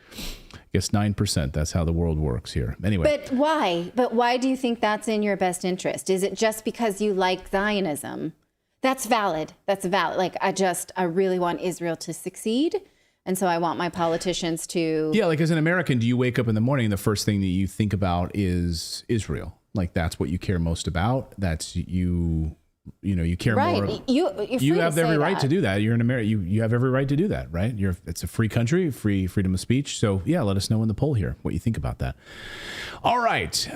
I guess 9%. That's how the world works here. Anyway. But why? But why do you think that's in your best interest? Is it just because you like Zionism? That's valid. That's valid. Like, I really want Israel to succeed. And so I want my politicians to... Yeah, like as an American, do you wake up in the morning and the first thing that you think about is Israel? Like, that's what you care most about? That's you You care Right. more. You're free You have to every say right that. to do that. You're in America. You have every right to do that, right? It's a free country, freedom of speech. So yeah, let us know in the poll here what you think about that. All right.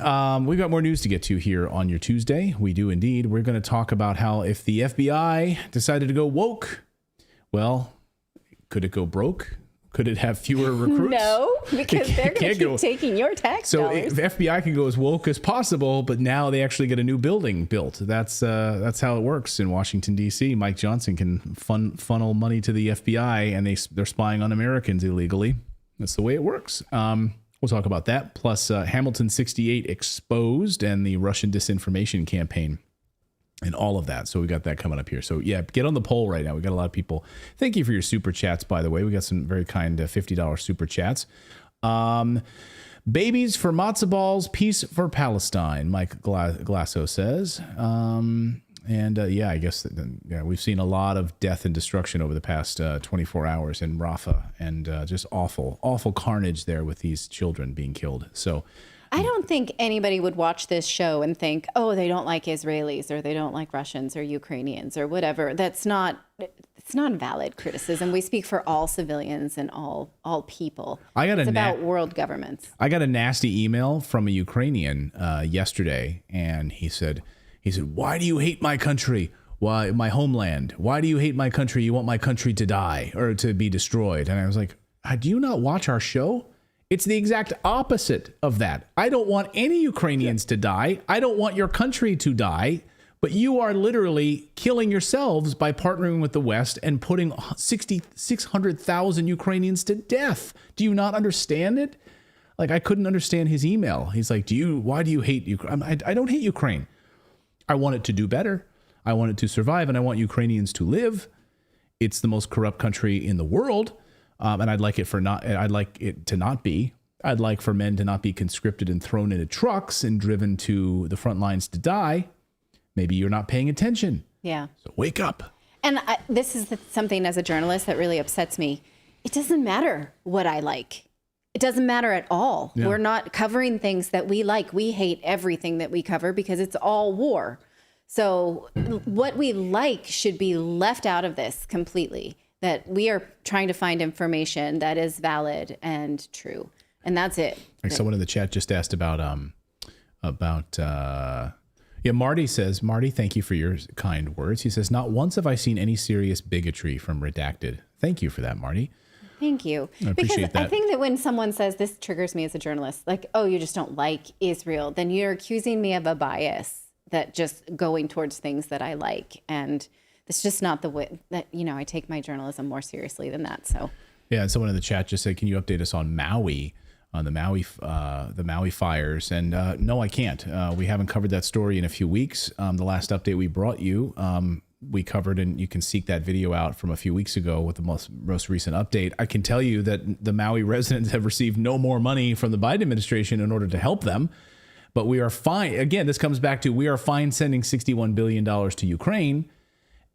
We've got more news to get to here on your Tuesday. We do indeed. We're going to talk about how if the FBI decided to go woke, well, could it go broke? Could it have fewer recruits? No, because they're going to keep taking your tax dollars. So the FBI can go as woke as possible, but now they actually get a new building built. That's how it works in Washington, D.C. Mike Johnson can funnel money to the FBI, and they're spying on Americans illegally. That's the way it works. We'll talk about that. Plus, Hamilton 68 exposed and the Russian disinformation campaign. And all of that. So we got that coming up here. So yeah, get on the poll right now. We got a lot of people. Thank you for your super chats, by the way. We got some very kind $50 super chats. Babies for matzo balls, peace for Palestine, Mike Glasso says. Yeah, I guess we've seen a lot of death and destruction over the past 24 hours in Rafah, and just awful carnage there with these children being killed. So I don't think anybody would watch this show and think, oh, they don't like Israelis or they don't like Russians or Ukrainians or whatever. It's not valid criticism. We speak for all civilians and all people. It's about world governments. I got a nasty email from a Ukrainian yesterday, and he said, why do you hate my country? Why my homeland? Why do you hate my country? You want my country to die or to be destroyed? And I was like, do you not watch our show? It's the exact opposite of that. I don't want any Ukrainians to die. I don't want your country to die. But you are literally killing yourselves by partnering with the West and putting 600,000 Ukrainians to death. Do you not understand it? Like, I couldn't understand his email. He's like, why do you hate Ukraine? I don't hate Ukraine. I want it to do better. I want it to survive, and I want Ukrainians to live. It's the most corrupt country in the world. And I'd like it to not be. I'd like for men to not be conscripted and thrown into trucks and driven to the front lines to die. Maybe you're not paying attention. Yeah. So wake up. And this is something as a journalist that really upsets me. It doesn't matter what I like. It doesn't matter at all. Yeah. We're not covering things that we like. We hate everything that we cover because it's all war. So what we like should be left out of this completely. That we are trying to find information that is valid and true. And that's it. Like someone in the chat just asked about Marty says, Marty, thank you for your kind words. He says, not once have I seen any serious bigotry from Redacted. Thank you for that, Marty. Thank you. I appreciate that. I think that when someone says, this triggers me as a journalist, like, oh, you just don't like Israel, then you're accusing me of a bias that just going towards things that I like. And it's just not the way that, I take my journalism more seriously than that. So, yeah. And someone in the chat just said, can you update us on Maui, on the Maui fires? And no, I can't. We haven't covered that story in a few weeks. The last update we brought you, we covered, and you can seek that video out from a few weeks ago with the most recent update. I can tell you that the Maui residents have received no more money from the Biden administration in order to help them. But we are fine. Again, this comes back to we are fine sending $61 billion to Ukraine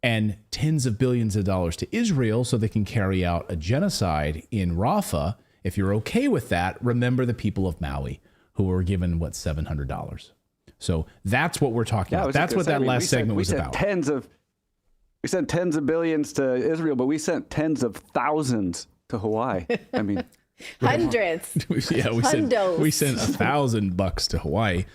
and tens of billions of dollars to Israel so they can carry out a genocide in Rafah. If you're okay with that, remember the people of Maui who were given, $700. So that's what we're talking about. That's what that last segment was about. We sent tens of billions to Israel, but we sent tens of thousands to Hawaii. I mean, hundreds. Yeah, we sent $1,000 to Hawaii.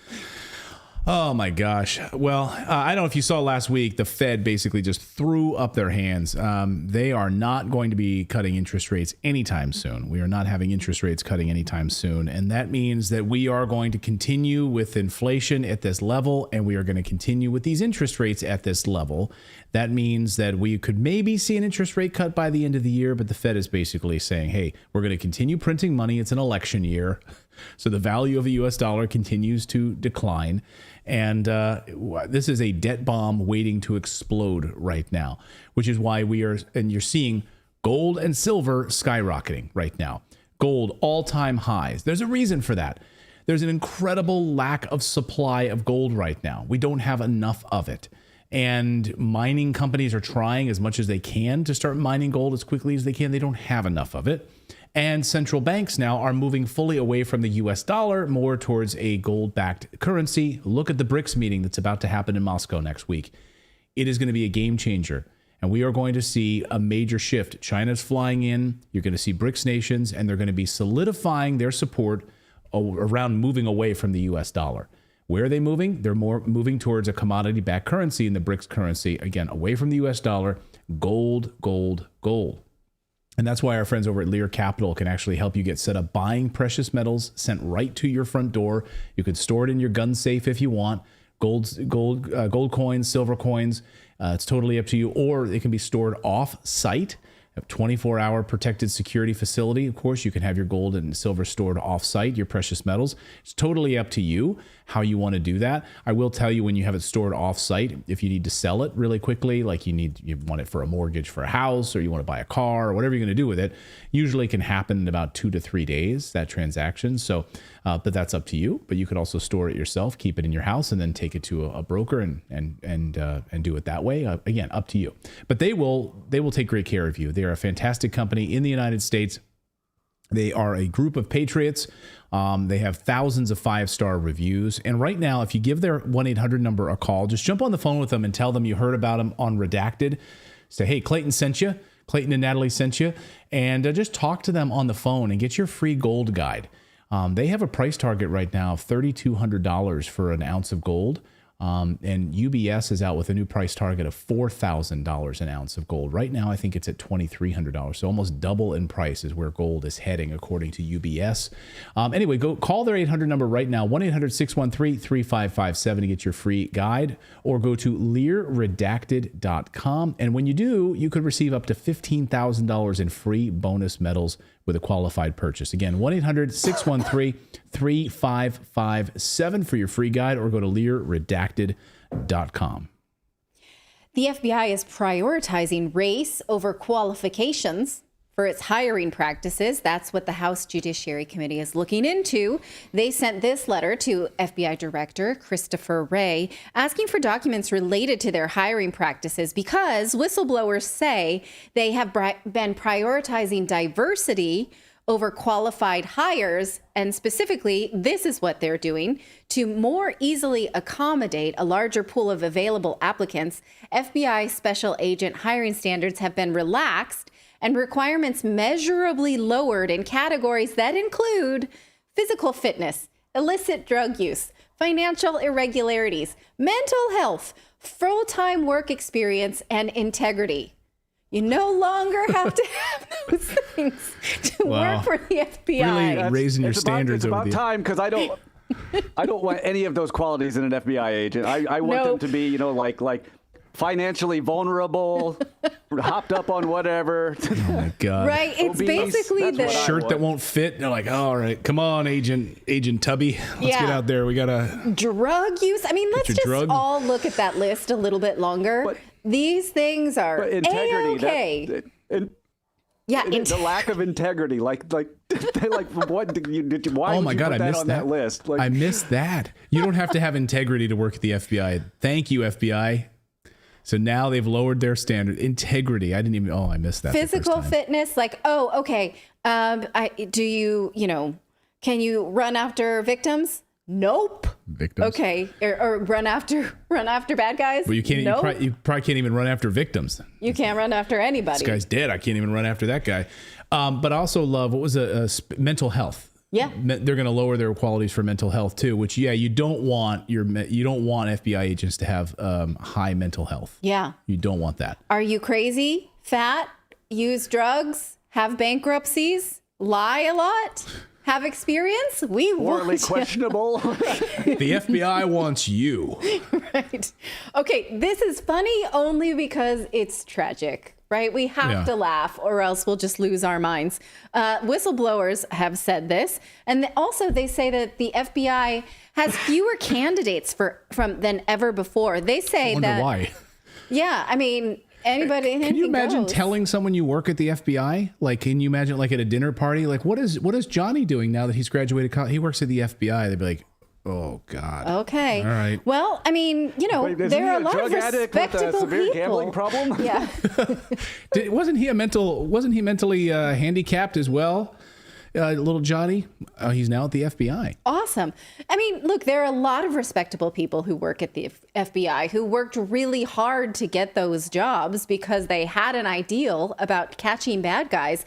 Oh my gosh. Well, I don't know if you saw last week, the Fed basically just threw up their hands. They are not going to be cutting interest rates anytime soon. We are not having interest rates cutting anytime soon. And that means that we are going to continue with inflation at this level, and we are going to continue with these interest rates at this level. That means that we could maybe see an interest rate cut by the end of the year, but the Fed is basically saying, hey, we're going to continue printing money. It's an election year. So the value of the U.S. dollar continues to decline. And this is a debt bomb waiting to explode right now, which is why you're seeing gold and silver skyrocketing right now. Gold, all-time highs. There's a reason for that. There's an incredible lack of supply of gold right now. We don't have enough of it. And mining companies are trying as much as they can to start mining gold as quickly as they can. They don't have enough of it. And central banks now are moving fully away from the US dollar, more towards a gold-backed currency. Look at the BRICS meeting that's about to happen in Moscow next week. it is going to be a game changer. And we are going to see a major shift. China's flying in. You're going to see BRICS nations, and they're going to be solidifying their support around moving away from the U.S. dollar. Where are they moving? They're more moving towards a commodity-backed currency in the BRICS currency. Again, away from the U.S. dollar, gold, gold, gold. And that's why our friends over at Lear Capital can actually help you get set up buying precious metals sent right to your front door. You can store it in your gun safe if you want. Gold coins, silver coins. It's totally up to you. Or it can be stored off-site. A 24-hour protected security facility. Of course, you can have your gold and silver stored off-site, your precious metals. It's totally up to you how you want to do that. I will tell you, when you have it stored off-site, if you need to sell it really quickly, like you want it for a mortgage for a house, or you want to buy a car, or whatever you're going to do with it, usually it can happen in about 2 to 3 days, that transaction. So, but that's up to you. But you could also store it yourself, keep it in your house, and then take it to a broker and do it that way. Again, up to you. But they will take great care of you. They are a fantastic company in the United States. They are a group of patriots. They have thousands of 5-star reviews. And right now, if you give their 1-800 number a call, just jump on the phone with them and tell them you heard about them on Redacted. Say, hey, Clayton sent you. Clayton and Natalie sent you. And just talk to them on the phone and get your free gold guide. They have a price target right now of $3,200 for an ounce of gold. And UBS is out with a new price target of $4,000 an ounce of gold. Right now, I think it's at $2,300. So almost double in price is where gold is heading, according to UBS. Anyway, go call their 800 number right now, 1-800-613-3557 to get your free guide, or go to learredacted.com. And when you do, you could receive up to $15,000 in free bonus metals with a qualified purchase. Again, 1-800-613-3557 for your free guide, or go to learredacted.com. The FBI is prioritizing race over qualifications for its hiring practices. That's what the House Judiciary Committee is looking into. They sent this letter to FBI Director Christopher Wray asking for documents related to their hiring practices because whistleblowers say they have been prioritizing diversity over qualified hires. And specifically, this is what they're doing. To more easily accommodate a larger pool of available applicants, FBI special agent hiring standards have been relaxed and requirements measurably lowered in categories that include physical fitness, illicit drug use, financial irregularities, mental health, full-time work experience, and integrity. You no longer have to have those things to work for the FBI. Really raising your standards over the... It's about time, because I don't want any of those qualities in an FBI agent. I want them to be, like financially vulnerable, hopped up on whatever. Oh my God. Right. It's obese. basically the shirt that won't fit. They're like, all right, come on, Agent Tubby. Let's get out there. We got to... Drug use. I mean, let's just all look at that list a little bit longer. But, these things are integrity. A-okay. The lack of integrity, what why oh would my you God, put I that missed on that list? I missed that. You don't have to have integrity to work at the FBI. Thank you, FBI. So now they've lowered their standard. Integrity. I missed that. Physical fitness, okay. Can you run after victims? Nope. Victims. Okay. Or run after bad guys? Well, you can't. Nope. You probably can't even run after victims. You can't run after anybody. This guy's dead. I can't even run after that guy. But I also love, what was mental health. Yeah. They're going to lower their qualities for mental health too, which, you don't want FBI agents to have high mental health. Yeah. You don't want that. Are you crazy, fat, use drugs, have bankruptcies, lie a lot? Have experience? We morally want questionable. The FBI wants you. Right. Okay, this is funny only because it's tragic, right? We have to laugh or else we'll just lose our minds. Whistleblowers have said this. And also they say that the FBI has fewer candidates than ever before. They say I wonder why. Yeah, I mean... Can you imagine telling someone you work at the FBI? Like, can you imagine, like, at a dinner party? Like, what is Johnny doing now that he's graduated college? He works at the FBI. They'd be like, oh God. Okay. All right. Well, I mean, there are a lot of respectable severe people. Gambling problem? Yeah. Wasn't he mentally handicapped as well? Little Johnny, he's now at the FBI. Awesome. awesome. I mean, look, there are a lot of respectable people who work at the FBI who worked really hard to get those jobs because they had an ideal about catching bad guys.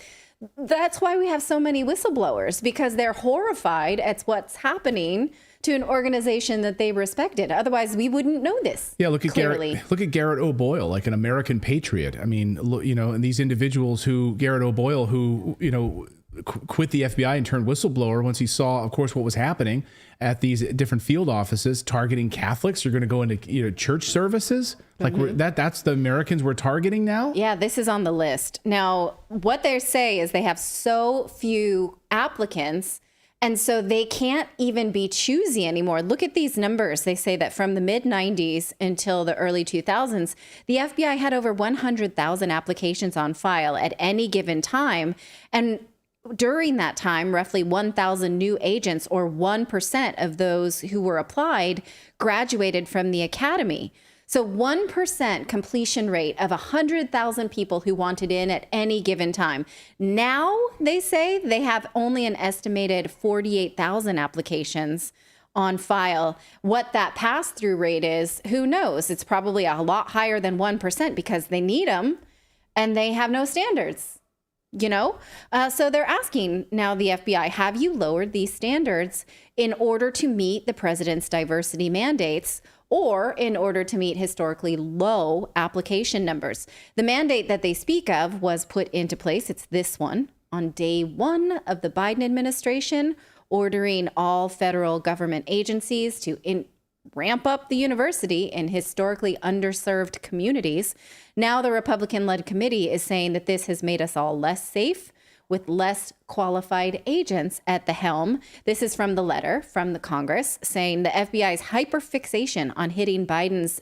That's why we have so many whistleblowers, because they're horrified at what's happening to an organization that they respected. Otherwise, we wouldn't know this. Yeah, look at clearly. Garrett O'Boyle, like an American patriot. I mean, and these individuals Garrett O'Boyle, who, quit the FBI and turned whistleblower once he saw, of course, what was happening at these different field offices targeting Catholics. You're going to go into church services. Like that's the Americans we're targeting now. Yeah, this is on the list. Now, what they say is they have so few applicants, and so they can't even be choosy anymore. Look at these numbers. They say that from the mid-90s until the early 2000s, the FBI had over 100,000 applications on file at any given time. And during that time, roughly 1,000 new agents, or 1% of those who were applied, graduated from the academy. So 1% completion rate of 100,000 people who wanted in at any given time. Now they say they have only an estimated 48,000 applications on file. What that pass-through rate is, who knows? It's probably a lot higher than 1% because they need them and they have no standards. So they're asking now the FBI, have you lowered these standards in order to meet the president's diversity mandates, or in order to meet historically low application numbers? The mandate that they speak of was put into place, it's this one, on day one of the Biden administration, ordering all federal government agencies to ramp up the university in historically underserved communities. Now the Republican-led committee is saying that this has made us all less safe with less qualified agents at the helm. This is from the letter from the Congress saying the FBI's hyperfixation on hitting Biden's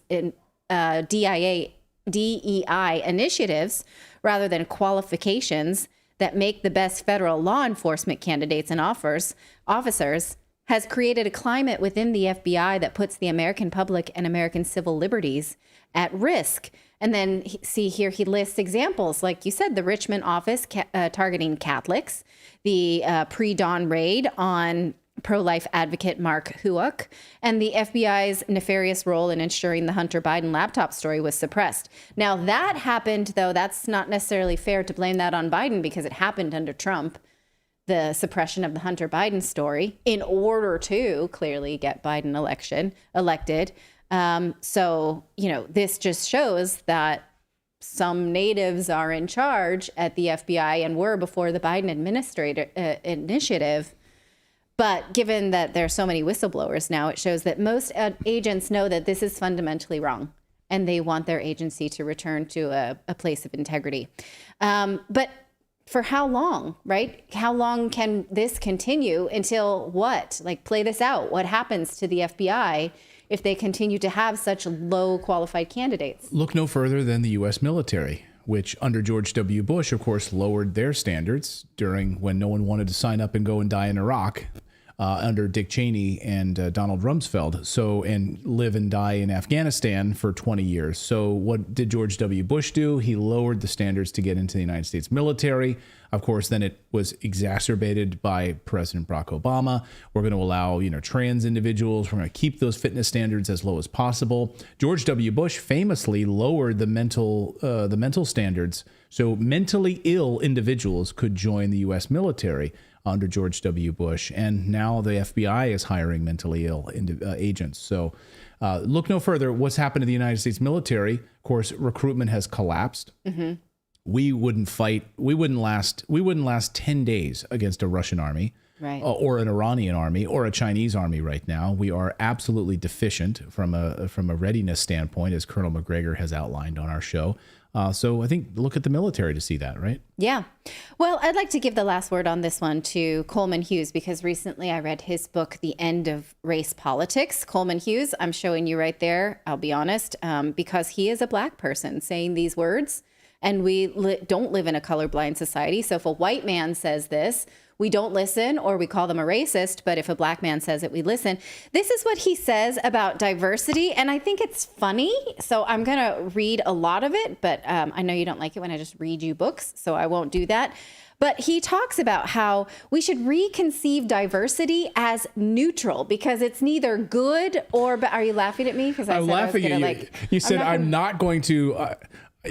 DEI initiatives rather than qualifications that make the best federal law enforcement candidates and officers has created a climate within the FBI that puts the American public and American civil liberties at risk. And then see here, he lists examples, like you said, the Richmond office targeting Catholics, the pre-dawn raid on pro-life advocate Mark Huok, and the FBI's nefarious role in ensuring the Hunter Biden laptop story was suppressed. Now that happened, though, that's not necessarily fair to blame that on Biden because it happened under Trump, the suppression of the Hunter Biden story, in order to clearly get Biden elected. So, this just shows that some natives are in charge at the FBI and were before the Biden initiative. But given that there are so many whistleblowers now, it shows that most agents know that this is fundamentally wrong and they want their agency to return to a place of integrity. But for how long, right? How long can this continue until what? Like, play this out. What happens to the FBI if they continue to have such low qualified candidates? Look no further than the U.S. military, which under George W. Bush, of course, lowered their standards when no one wanted to sign up and go and die in Iraq under Dick Cheney and Donald Rumsfeld. And live and die in Afghanistan for 20 years. So what did George W. Bush do? He lowered the standards to get into the United States military. Of course, then it was exacerbated by President Barack Obama. We're going to allow, trans individuals. We're going to keep those fitness standards as low as possible. George W. Bush famously lowered the mental standards, so mentally ill individuals could join the U.S. military under George W. Bush. And now the FBI is hiring mentally ill agents. So look no further. What's happened to the United States military? Of course, recruitment has collapsed. Mm-hmm. We wouldn't last 10 days against a Russian army, right, or an Iranian army or a Chinese army right now. We are absolutely deficient from a readiness standpoint, as Colonel McGregor has outlined on our show. So I think look at the military to see that, right? Yeah. Well, I'd like to give the last word on this one to Coleman Hughes, because recently I read his book, The End of Race Politics. Coleman Hughes, I'm showing you right there, I'll be honest, because he is a black person saying these words. And we don't live in a colorblind society. So if a white man says this, we don't listen, or we call them a racist. But if a black man says it, we listen. This is what he says about diversity. And I think it's funny. So I'm going to read a lot of it. But I know you don't like it when I just read you books, so I won't do that. But he talks about how we should reconceive diversity as neutral because it's neither good or bad. Are you laughing at me? Because I'm laughing at you. You said, I'm not going to,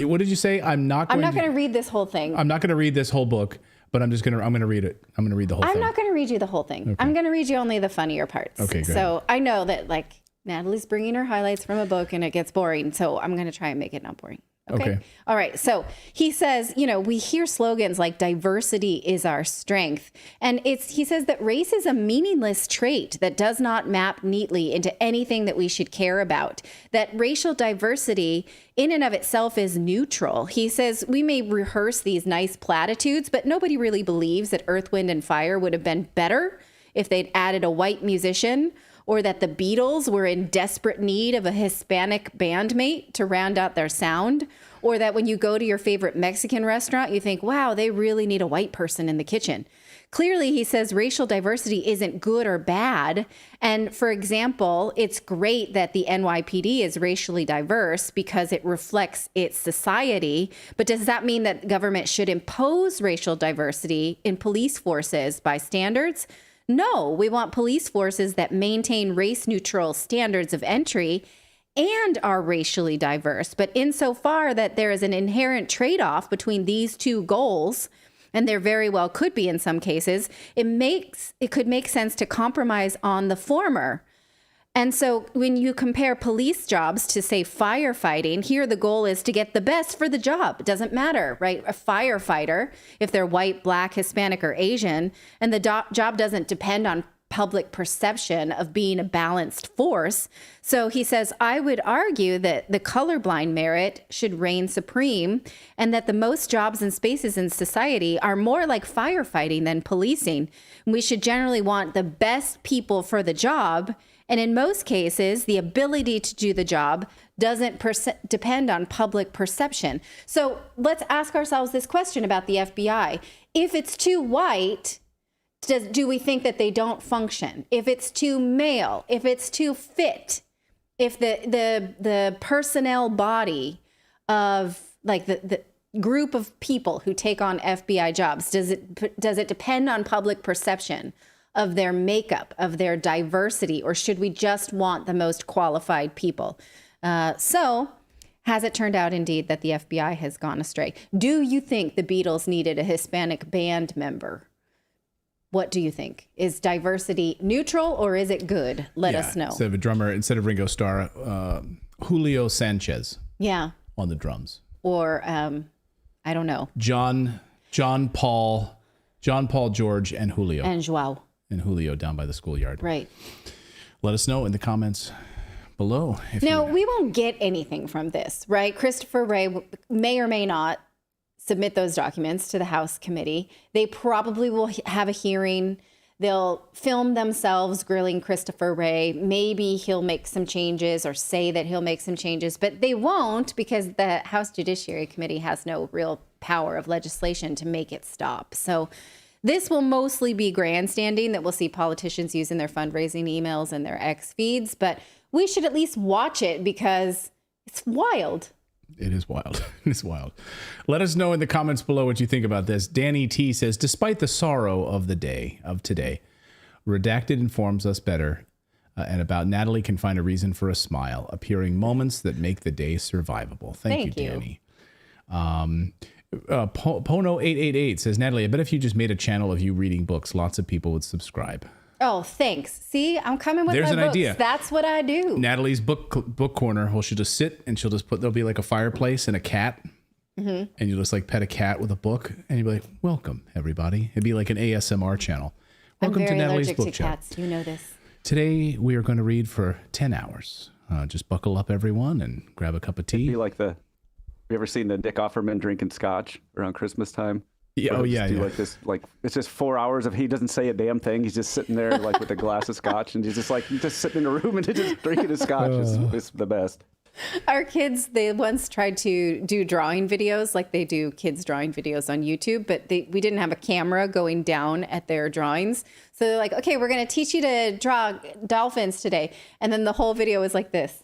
what did you say? I'm not going to read this whole thing. I'm not going to read this whole book, but I'm going to read it. I'm going to read the whole thing. I'm not going to read you the whole thing. Okay. I'm going to read you only the funnier parts. Okay, good. So I know that like Natalie's bringing her highlights from a book and it gets boring. So I'm going to try and make it not boring. Okay. All right. So he says, we hear slogans like diversity is our strength. And he says that race is a meaningless trait that does not map neatly into anything that we should care about, that racial diversity in and of itself is neutral. He says we may rehearse these nice platitudes, but nobody really believes that Earth, Wind, and Fire would have been better if they'd added a white musician, or that the Beatles were in desperate need of a Hispanic bandmate to round out their sound, or that when you go to your favorite Mexican restaurant, you think, wow, they really need a white person in the kitchen. Clearly, he says racial diversity isn't good or bad. And for example, it's great that the NYPD is racially diverse because it reflects its society. But does that mean that government should impose racial diversity in police forces by standards? No, we want police forces that maintain race-neutral standards of entry and are racially diverse. But insofar that there is an inherent trade-off between these two goals, and there very well could be in some cases, it could make sense to compromise on the former. And so when you compare police jobs to, say, firefighting, here the goal is to get the best for the job. It doesn't matter, right? A firefighter, if they're white, black, Hispanic, or Asian, and the job doesn't depend on public perception of being a balanced force. So he says, I would argue that the colorblind merit should reign supreme and that the most jobs and spaces in society are more like firefighting than policing. We should generally want the best people for the job. And in most cases, the ability to do the job doesn't depend on public perception. So let's ask ourselves this question about the FBI. If it's too white, do we think that they don't function? If it's too male, if it's too fit, if the personnel body of like the group of people who take on FBI jobs, does it depend on public perception of their makeup, of their diversity, or should we just want the most qualified people? So has it turned out indeed that the FBI has gone astray? Do you think the Beatles needed a Hispanic band member? What do you think? Is diversity neutral or is it good? Let us know. Instead of a drummer, instead of Ringo Starr, Julio Sanchez. Yeah. On the drums. Or I don't know. John Paul, George, and Julio. And Joao. And Julio down by the schoolyard. Right. Let us know in the comments below. Now, we won't get anything from this, right? Christopher Wray may or may not submit those documents to the House committee. They probably will have a hearing. They'll film themselves grilling Christopher Wray. Maybe he'll make some changes or say that he'll make some changes, but they won't because the House Judiciary Committee has no real power of legislation to make it stop. So this will mostly be grandstanding that we'll see politicians using their fundraising emails and their X feeds, but we should at least watch it because it's wild. It is wild. It is wild. Let us know in the comments below what you think about this. Danny T says, despite the sorrow of the day of today, Redacted informs us better and about Natalie can find a reason for a smile, appearing moments that make the day survivable. Thank you, Danny. Pono888 says, Natalie, I bet if you just made a channel of you reading books, lots of people would subscribe. Oh, thanks. See, I'm coming with There's my an books. idea. That's what I do. Natalie's book corner. Well, she'll just sit and she'll just there'll be like a fireplace and a cat. Mm-hmm. And you'll just like pet a cat with a book. And you'll be like, welcome, everybody. It'd be like an ASMR channel. Welcome to Natalie's Book Chat. Cats. You know this. Today, we are going to read for 10 hours. Just buckle up, everyone, and grab a cup of tea. It'd be like have you ever seen the Nick Offerman drinking scotch around Christmas time? Yeah, oh yeah, yeah. Like this, like it's just 4 hours of he doesn't say a damn thing. He's just sitting there like with a glass of scotch, and he's just sitting in a room and just drinking his scotch. It's the best. Our kids, they once tried to do drawing videos like they do kids drawing videos on YouTube, but we didn't have a camera going down at their drawings. So they're like, okay, we're going to teach you to draw dolphins today. And then the whole video was like this.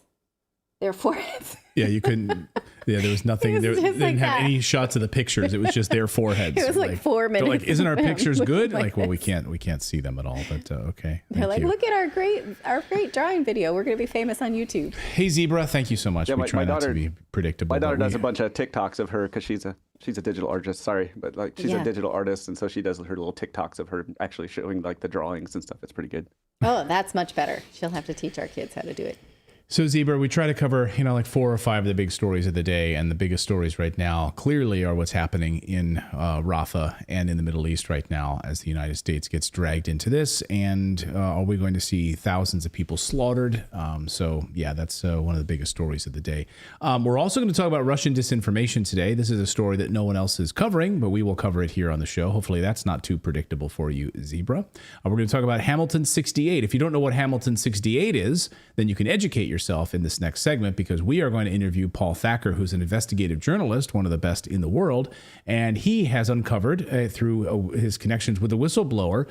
Their foreheads. Yeah, you couldn't. Yeah, there was nothing. They didn't like have that. any shots of the pictures. It was just their foreheads. It was like 4 they're minutes. like, isn't our of them pictures good? looking Like, well, we this. can't see them at all. But okay. They're Thank like, you. look at our great drawing video. We're going to be famous on YouTube. Hey, Zebra, thank you so much. Yeah, we my try not to daughter- be predictable. My daughter but does we- a bunch of TikToks of her because she's a digital artist. Sorry, but like she's Yeah. a digital artist, and so she does her little TikToks of her actually showing like the drawings and stuff. It's pretty good. Oh, that's much better. She'll have to teach our kids how to do it. So, Zebra, we try to cover, like 4 or 5 of the big stories of the day. And the biggest stories right now clearly are what's happening in Rafah and in the Middle East right now as the United States gets dragged into this. And are we going to see thousands of people slaughtered? So, yeah, that's one of the biggest stories of the day. We're also going to talk about Russian disinformation today. This is a story that no one else is covering, but we will cover it here on the show. Hopefully that's not too predictable for you, Zebra. We're going to talk about Hamilton 68. If you don't know what Hamilton 68 is, then you can educate yourself in this next segment, because we are going to interview Paul Thacker, who's an investigative journalist, one of the best in the world, and he has uncovered through his connections with the whistleblower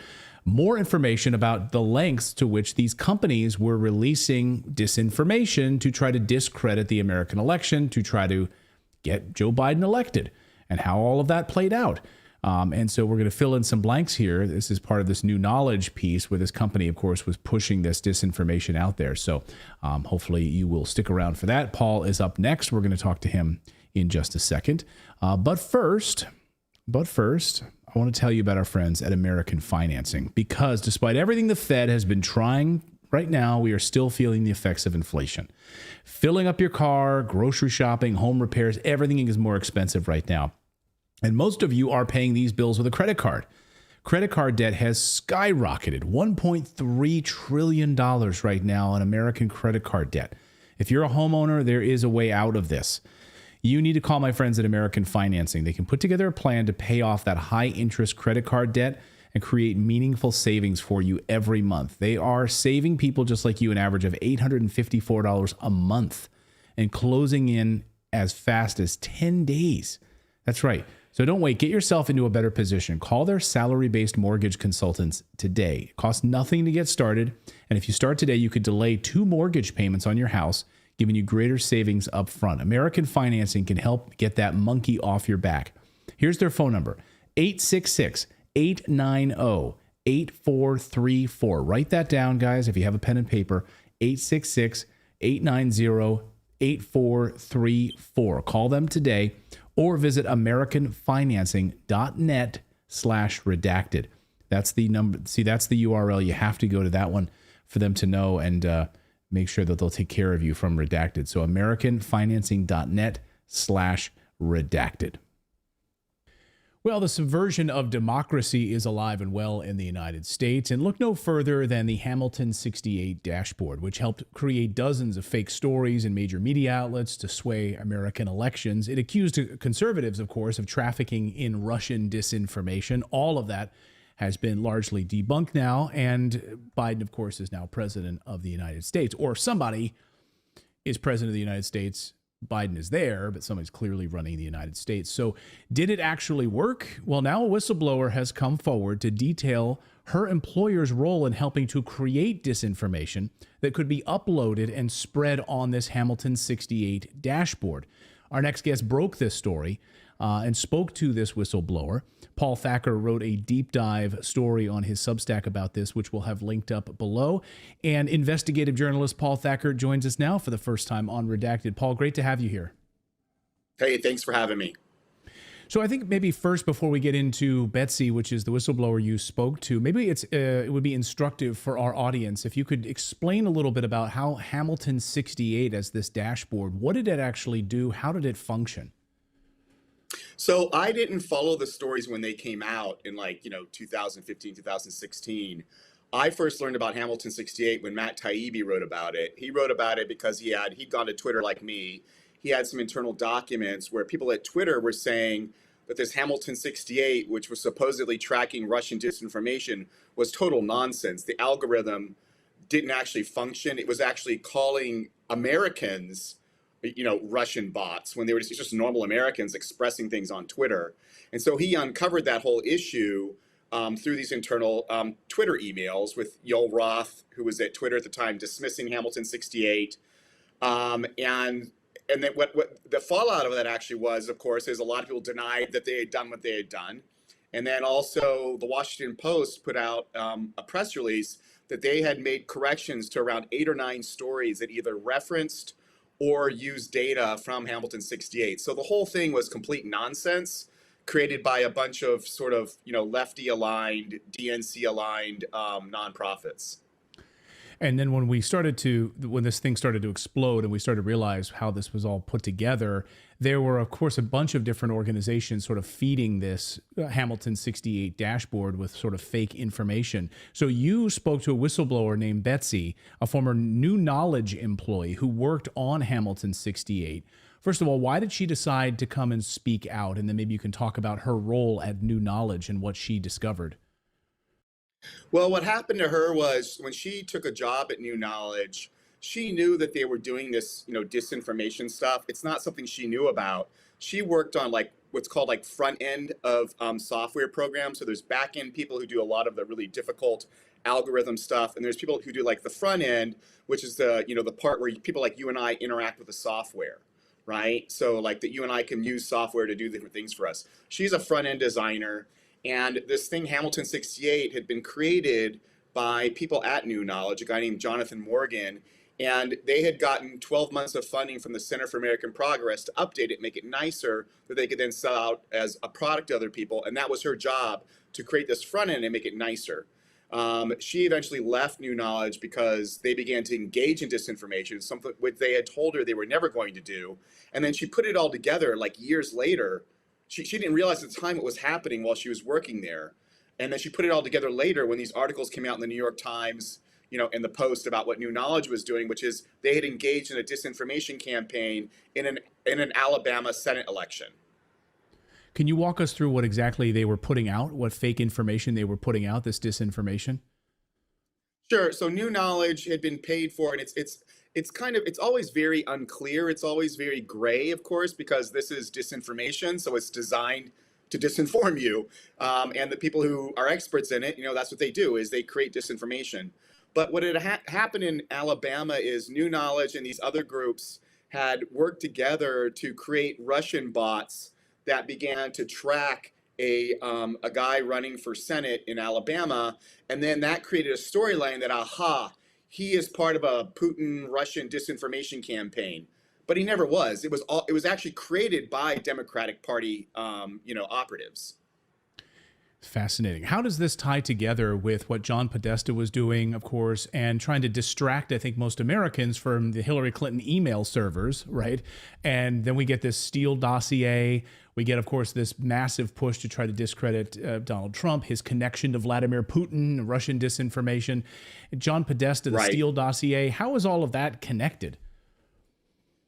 more information about the lengths to which these companies were releasing disinformation to try to discredit the American election, to try to get Joe Biden elected, and how all of that played out. And so we're going to fill in some blanks here. This is part of this new knowledge piece where this company, of course, was pushing this disinformation out there. So hopefully you will stick around for that. Paul is up next. We're going to talk to him in just a second. But first, I want to tell you about our friends at American Financing, because despite everything the Fed has been trying, right now we are still feeling the effects of inflation. Filling up your car, grocery shopping, home repairs, everything is more expensive right now. And most of you are paying these bills with a credit card. Credit card debt has skyrocketed, $1.3 trillion right now on American credit card debt. If you're a homeowner, there is a way out of this. You need to call my friends at American Financing. They can put together a plan to pay off that high interest credit card debt and create meaningful savings for you every month. They are saving people just like you an average of $854 a month and closing in as fast as 10 days. That's right. So don't wait. Get yourself into a better position. Call their salary-based mortgage consultants today. It costs nothing to get started. And if you start today, you could delay 2 mortgage payments on your house, giving you greater savings up front. American Financing can help get that monkey off your back. Here's their phone number, 866-890-8434. Write that down, guys, if you have a pen and paper, 866-890-8434. Call them today, or visit americanfinancing.net/redacted. That's the number. See, that's the URL. You have to go to that one for them to know and make sure that they'll take care of you from Redacted. So americanfinancing.net/redacted. Well, the subversion of democracy is alive and well in the United States, and look no further than the Hamilton 68 dashboard, which helped create dozens of fake stories in major media outlets to sway American elections. It accused conservatives, of course, of trafficking in Russian disinformation. All of that has been largely debunked now, and Biden, of course, is now president of the United States, or somebody is president of the United States. Biden is there, but somebody's clearly running the United States. So did it actually work? Well, now a whistleblower has come forward to detail her employer's role in helping to create disinformation that could be uploaded and spread on this Hamilton 68 dashboard. Our next guest broke this story and spoke to this whistleblower. Paul Thacker wrote a deep dive story on his Substack about this, which we'll have linked up below. And investigative journalist Paul Thacker joins us now for the first time on Redacted. Paul, great to have you here. Hey, thanks for having me. So I think maybe first, before we get into Betsy, which is the whistleblower you spoke to, maybe it would be instructive for our audience if you could explain a little bit about how Hamilton 68 as this dashboard, what did it actually do? How did it function? So I didn't follow the stories when they came out in 2015, 2016. I first learned about Hamilton 68 when Matt Taibbi wrote about it. He wrote about it because he'd gone to Twitter like me. He had some internal documents where people at Twitter were saying that this Hamilton 68, which was supposedly tracking Russian disinformation, was total nonsense. The algorithm didn't actually function. It was actually calling Americans Russian bots when they were just normal Americans expressing things on Twitter. And so he uncovered that whole issue through these internal Twitter emails with Yoel Roth, who was at Twitter at the time, dismissing Hamilton 68. And then what the fallout of that actually was, of course, is a lot of people denied that they had done what they had done. And then also the Washington Post put out a press release that they had made corrections to around 8 or 9 stories that either referenced or used data from Hamilton 68. So the whole thing was complete nonsense created by a bunch of sort of, lefty aligned, DNC aligned nonprofits. And then when this thing started to explode and we started to realize how this was all put together, there were, of course, a bunch of different organizations sort of feeding this Hamilton 68 dashboard with sort of fake information. So you spoke to a whistleblower named Betsy, a former New Knowledge employee who worked on Hamilton 68. First of all, why did she decide to come and speak out? And then maybe you can talk about her role at New Knowledge and what she discovered. Well, what happened to her was when she took a job at New Knowledge, she knew that they were doing this, disinformation stuff. It's not something she knew about. She worked on what's called front end of software programs. So there's back end people who do a lot of the really difficult algorithm stuff, and there's people who do the front end, which is the part where people like you and I interact with the software, right? So that you and I can use software to do different things for us. She's a front end designer. And this thing, Hamilton 68, had been created by people at New Knowledge, a guy named Jonathan Morgan, and they had gotten 12 months of funding from the Center for American Progress to update it, make it nicer, that they could then sell out as a product to other people. And that was her job, to create this front end and make it nicer. She eventually left New Knowledge because they began to engage in disinformation, something which they had told her they were never going to do. And then she put it all together years later. She didn't realize at the time it was happening while she was working there. And then she put it all together later when these articles came out in the New York Times, and the Post about what New Knowledge was doing, which is they had engaged in a disinformation campaign in an Alabama Senate election. Can you walk us through what exactly they were putting out, what fake information they were putting out, this disinformation? Sure. So New Knowledge had been paid for, and it's always very unclear. It's always very gray, of course, because this is disinformation. So it's designed to disinform you. And the people who are experts in it, that's what they do, is they create disinformation. But what had happened in Alabama is New Knowledge and these other groups had worked together to create Russian bots that began to track a guy running for Senate in Alabama. And then that created a storyline that, he is part of a Putin Russian disinformation campaign. But he never was. It was actually created by Democratic Party, operatives. Fascinating. How does this tie together with what John Podesta was doing, of course, and trying to distract, I think, most Americans from the Hillary Clinton email servers, right? And then we get this Steele dossier. We get, of course, this massive push to try to discredit Donald Trump, his connection to Vladimir Putin, Russian disinformation. John Podesta, the Steele dossier. How is all of that connected?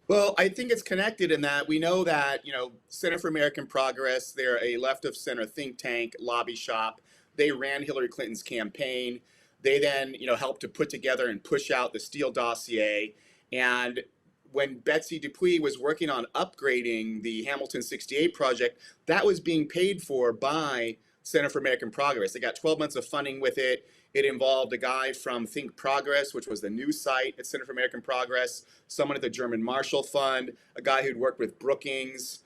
Well, I think it's connected in that we know that, Center for American Progress, they're a left of center think tank, lobby shop. They ran Hillary Clinton's campaign. They then, helped to put together and push out the Steele dossier. And when Betsy Dupuis was working on upgrading the Hamilton 68 project, that was being paid for by Center for American Progress. They got 12 months of funding with it. It involved a guy from Think Progress, which was the news site at Center for American Progress, someone at the German Marshall Fund, a guy who'd worked with Brookings.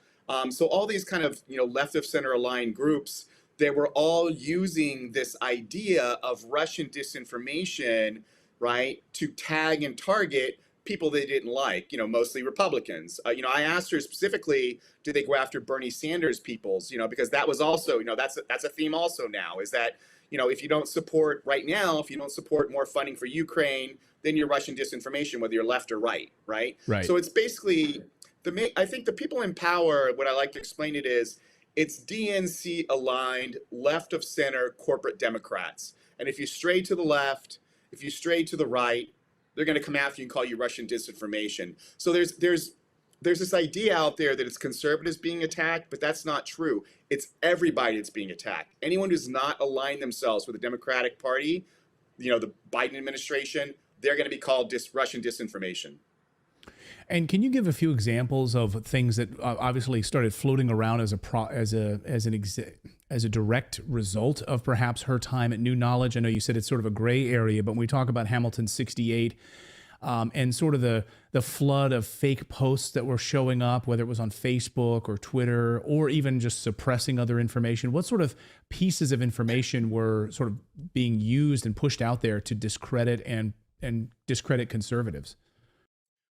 So all these kind of, left of center aligned groups, they were all using this idea of Russian disinformation, right, to tag and target people they didn't like, mostly Republicans. I asked her specifically, do they go after Bernie Sanders peoples, because that was also, that's a theme also now, is that, if you don't support right now, if you don't support more funding for Ukraine, then you're Russian disinformation, whether you're left or right, right? Right. So it's basically, I think the people in power, what I like to explain it is, it's DNC aligned, left of center corporate Democrats. And if you stray to the left, if you stray to the right, they're going to come after you and call you Russian disinformation. So there's this idea out there that it's conservatives being attacked, but that's not true. It's everybody that's being attacked. Anyone who's not aligned themselves with the Democratic Party, the Biden administration, they're going to be called Russian disinformation. And can you give a few examples of things that obviously started floating around as a direct result of perhaps her time at New Knowledge? I know you said it's sort of a gray area, but when we talk about Hamilton 68, and sort of the flood of fake posts that were showing up, whether it was on Facebook or Twitter, or even just suppressing other information? What sort of pieces of information were sort of being used and pushed out there to discredit and discredit conservatives?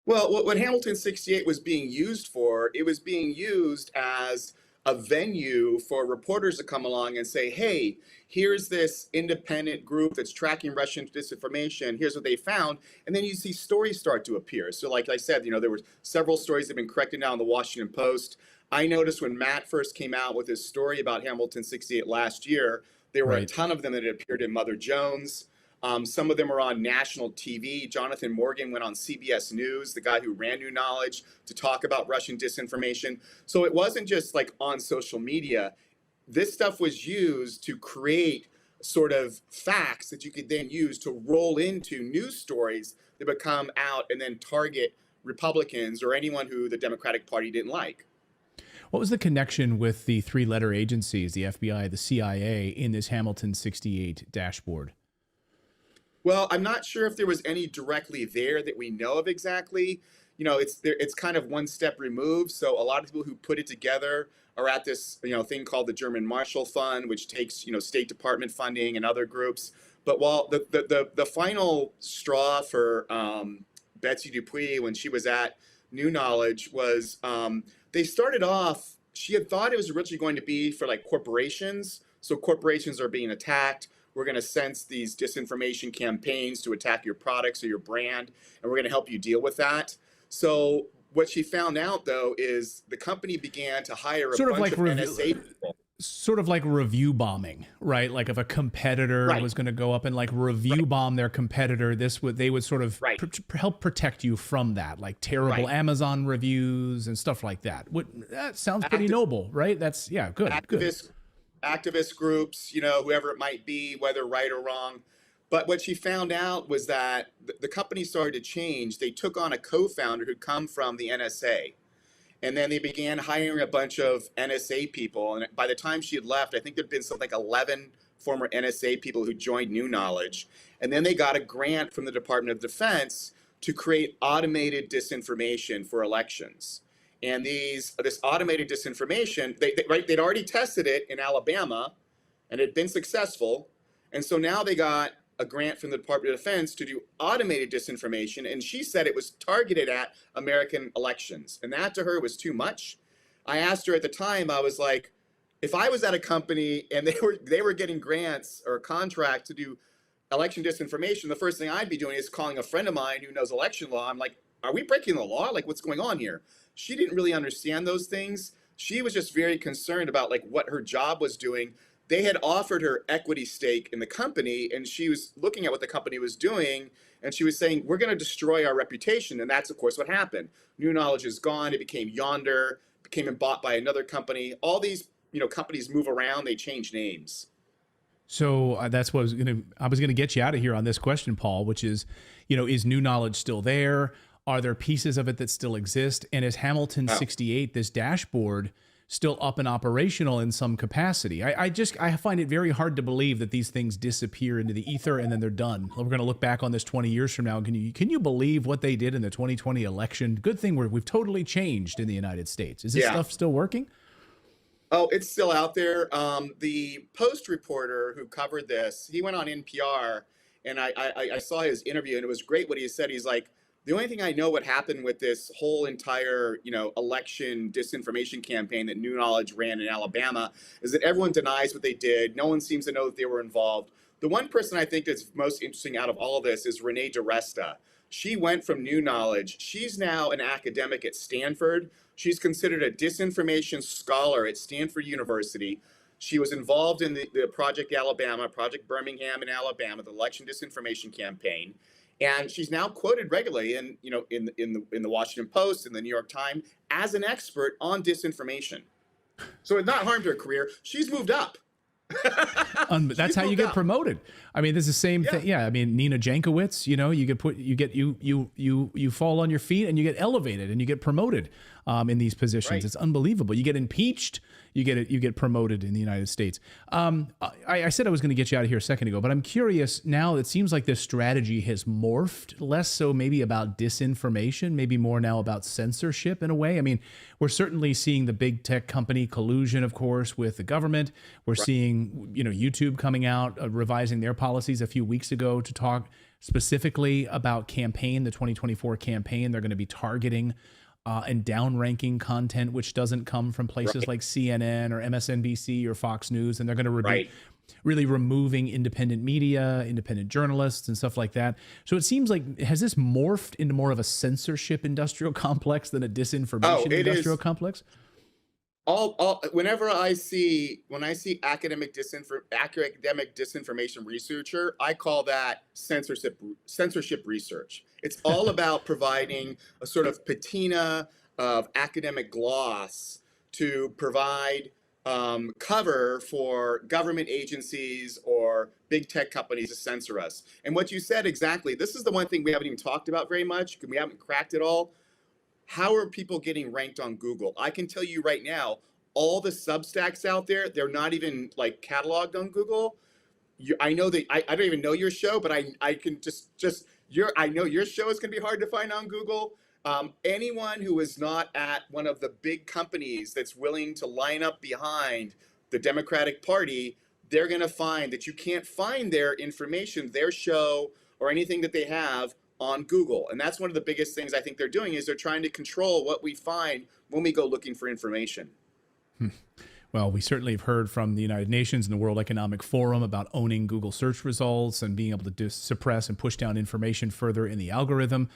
Well, what Hamilton 68 was being used for, it was being used as a venue for reporters to come along and say, hey, here's this independent group that's tracking Russian disinformation. Here's what they found. And then you see stories start to appear. So like I said, there were several stories that have been corrected now in the Washington Post. I noticed when Matt first came out with his story about Hamilton 68 last year, there were a ton of them that had appeared in Mother Jones. Some of them are on national TV. Jonathan Morgan went on CBS News, the guy who ran New Knowledge, to talk about Russian disinformation. So it wasn't just like on social media. This stuff was used to create sort of facts that you could then use to roll into news stories that would come out and then target Republicans or anyone who the Democratic Party didn't like. What was the connection with the three-letter agencies, the FBI, the CIA, in this Hamilton 68 dashboard? Well, I'm not sure if there was any directly there that we know of exactly. It's kind of one step removed. So a lot of people who put it together are at this, thing called the German Marshall Fund, which takes, State Department funding and other groups. But while the final straw for Betsy Dupuis when she was at New Knowledge was they started off, she had thought it was originally going to be for like corporations. So corporations are being attacked. We're going to sense these disinformation campaigns to attack your products or your brand, and we're going to help you deal with that. So what she found out, though, is the company began to hire a bunch of NSA people. Sort of like review bombing, right? Like if a competitor was going to go up and like review bomb their competitor, they would sort of help protect you from that, like terrible Amazon reviews and stuff like that. That sounds pretty noble, right? That's good. Activist groups, whoever it might be, whether right or wrong. But what she found out was that the company started to change. They took on a co-founder who'd come from the NSA. And then they began hiring a bunch of NSA people. And by the time she had left, I think there'd been something like 11 former NSA people who joined New Knowledge. And then they got a grant from the Department of Defense to create automated disinformation for elections. And this automated disinformation, they'd already tested it in Alabama, and it had been successful. And so now they got a grant from the Department of Defense to do automated disinformation. And she said it was targeted at American elections. And that to her was too much. I asked her at the time, I was like, if I was at a company and they were getting grants or a contract to do election disinformation, the first thing I'd be doing is calling a friend of mine who knows election law. I'm like, are we breaking the law? Like, what's going on here? She didn't really understand those things. She was just very concerned about like what her job was doing. They had offered her equity stake in the company, and she was looking at what the company was doing, and she was saying, we're going to destroy our reputation. And that's, of course, what happened. New Knowledge is gone. It became Yonder, became bought by another company. All these companies move around. They change names. So that's what I was gonna get you out of here on this question, Paul, which is, is New Knowledge still there? Are there pieces of it that still exist? And is Hamilton 68, this dashboard, still up and operational in some capacity? I find it very hard to believe that these things disappear into the ether and then they're done. We're going to look back on this 20 years from now. Can you believe what they did in the 2020 election? Good thing we've totally changed in the United States. Is this stuff still working? Oh, it's still out there. The Post reporter who covered this, he went on NPR, and I saw his interview, and it was great what he said. He's like, the only thing I know what happened with this whole entire, election disinformation campaign that New Knowledge ran in Alabama is that everyone denies what they did. No one seems to know that they were involved. The one person I think that's most interesting out of all of this is Renee DiResta. She went from New Knowledge. She's now an academic at Stanford. She's considered a disinformation scholar at Stanford University. She was involved in the Project Alabama, Project Birmingham in Alabama, the election disinformation campaign. And she's now quoted regularly in the Washington Post and the New York Times as an expert on disinformation. So it not harmed her career. She's moved up. That's how you get promoted. I mean, this is the same thing. Yeah. I mean, Nina Jankowicz, you fall on your feet and you get elevated and you get promoted in these positions. Right. It's unbelievable. You get impeached you get promoted in the United States. I said I was going to get you out of here a second ago, but I'm curious now. It seems like this strategy has morphed, less so maybe about disinformation, maybe more now about censorship in a way. I mean, we're certainly seeing the big tech company collusion, of course, with the government. We're seeing, YouTube coming out, revising their policies a few weeks ago to talk specifically about the 2024 campaign. They're going to be targeting and downranking content which doesn't come from places like CNN or MSNBC or Fox News, and they're going to be really removing independent media, independent journalists, and stuff like that. So it seems like, has this morphed into more of a censorship industrial complex than a disinformation industrial complex? Whenever I see academic disinformation researcher, I call that censorship research. It's all about providing a sort of patina of academic gloss to provide cover for government agencies or big tech companies to censor us. And what you said exactly, this is the one thing we haven't even talked about very much, because we haven't cracked it all. How are people getting ranked on Google? I can tell you right now, all the Substacks out there, they're not even like cataloged on Google. I know that I don't even know your show, but I can I know your show is going to be hard to find on Google. Anyone who is not at one of the big companies that's willing to line up behind the Democratic Party, they're going to find that you can't find their information, their show, or anything that they have on Google. And that's one of the biggest things I think they're doing, is they're trying to control what we find when we go looking for information. Well, we certainly have heard from the United Nations and the World Economic Forum about owning Google search results and being able to suppress and push down information further in the algorithm.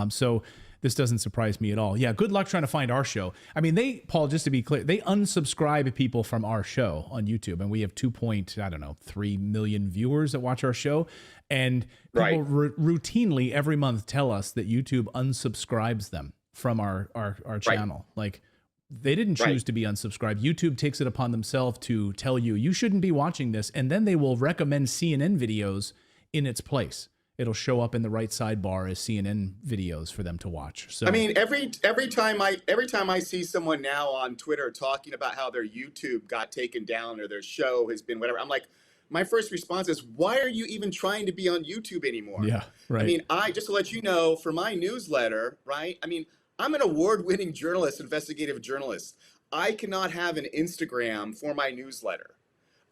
So this doesn't surprise me at all. Yeah, good luck trying to find our show. I mean, Paul, just to be clear, they unsubscribe people from our show on YouTube, and we have 3 million viewers that watch our show. And people routinely every month tell us that YouTube unsubscribes them from our channel. Like, they didn't choose to be unsubscribed. YouTube takes it upon themselves to tell you shouldn't be watching this, and then they will recommend CNN videos in its place. It'll show up in the right sidebar as CNN videos for them to watch. So I mean, every time I see someone now on Twitter talking about how their YouTube got taken down or their show has been whatever, I'm like, my first response is, why are you even trying to be on YouTube anymore? Yeah, right. I mean, just to let you know, for my newsletter, right? I mean, I'm an award-winning journalist, investigative journalist. I cannot have an Instagram for my newsletter.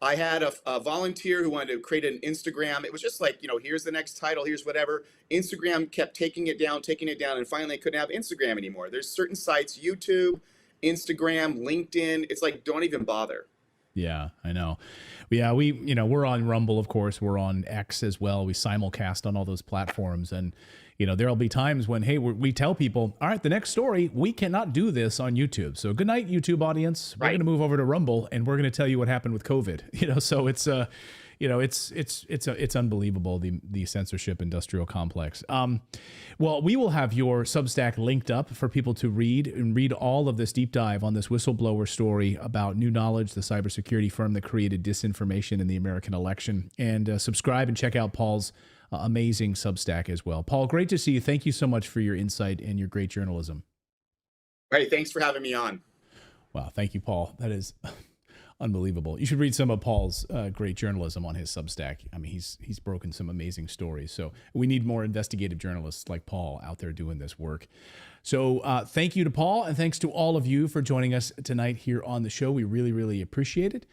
I had a volunteer who wanted to create an Instagram. It was just like, here's the next title, here's whatever. Instagram kept taking it down, and finally they couldn't have Instagram anymore. There's certain sites, YouTube, Instagram, LinkedIn. It's like, don't even bother. Yeah, I know. Yeah, we're on Rumble, of course. We're on X as well. We simulcast on all those platforms. And, there'll be times when, hey, we tell people, all right, the next story, we cannot do this on YouTube. So good night, YouTube audience. We're going to move over to Rumble, and we're going to tell you what happened with COVID. So it's it's unbelievable, the censorship industrial complex. Well, we will have your Substack linked up for people to read all of this deep dive on this whistleblower story about New Knowledge, the cybersecurity firm that created disinformation in the American election. And subscribe and check out Paul's amazing Substack as well. Paul, great to see you. Thank you so much for your insight and your great journalism. Hey, thanks for having me on. Wow, thank you, Paul. That is unbelievable. You should read some of Paul's great journalism on his Substack. I mean, he's broken some amazing stories. So we need more investigative journalists like Paul out there doing this work. So thank you to Paul, and thanks to all of you for joining us tonight here on the show. We really, really appreciate it.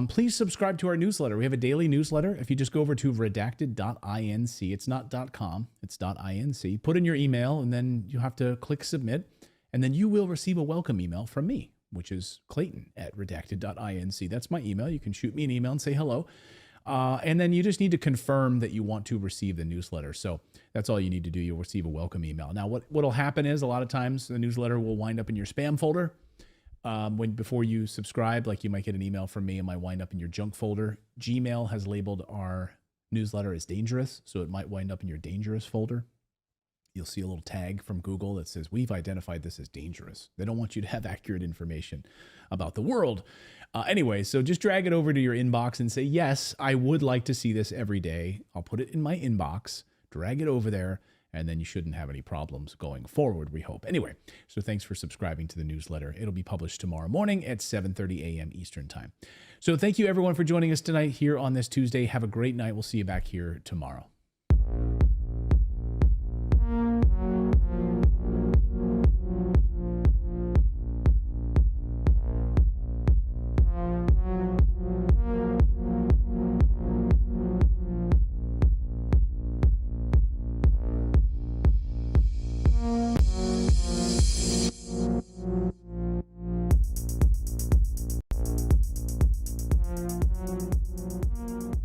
Please subscribe to our newsletter. We have a daily newsletter. If you just go over to redacted.inc, it's not .com, it's .inc. Put in your email, and then you have to click submit, and then you will receive a welcome email from me, which is Clayton@redacted.inc. That's my email. You can shoot me an email and say hello. And then you just need to confirm that you want to receive the newsletter. So that's all you need to do. You'll receive a welcome email. Now, what'll happen is a lot of times the newsletter will wind up in your spam folder. Before you subscribe, like you might get an email from me, it might wind up in your junk folder. Gmail has labeled our newsletter as dangerous, so it might wind up in your dangerous folder. You'll see a little tag from Google that says, we've identified this as dangerous. They don't want you to have accurate information about the world. Anyway, so just drag it over to your inbox and say, yes, I would like to see this every day. I'll put it in my inbox, drag it over there, and then you shouldn't have any problems going forward, we hope. Anyway, so thanks for subscribing to the newsletter. It'll be published tomorrow morning at 7:30 a.m. Eastern Time. So thank you, everyone, for joining us tonight here on this Tuesday. Have a great night. We'll see you back here tomorrow.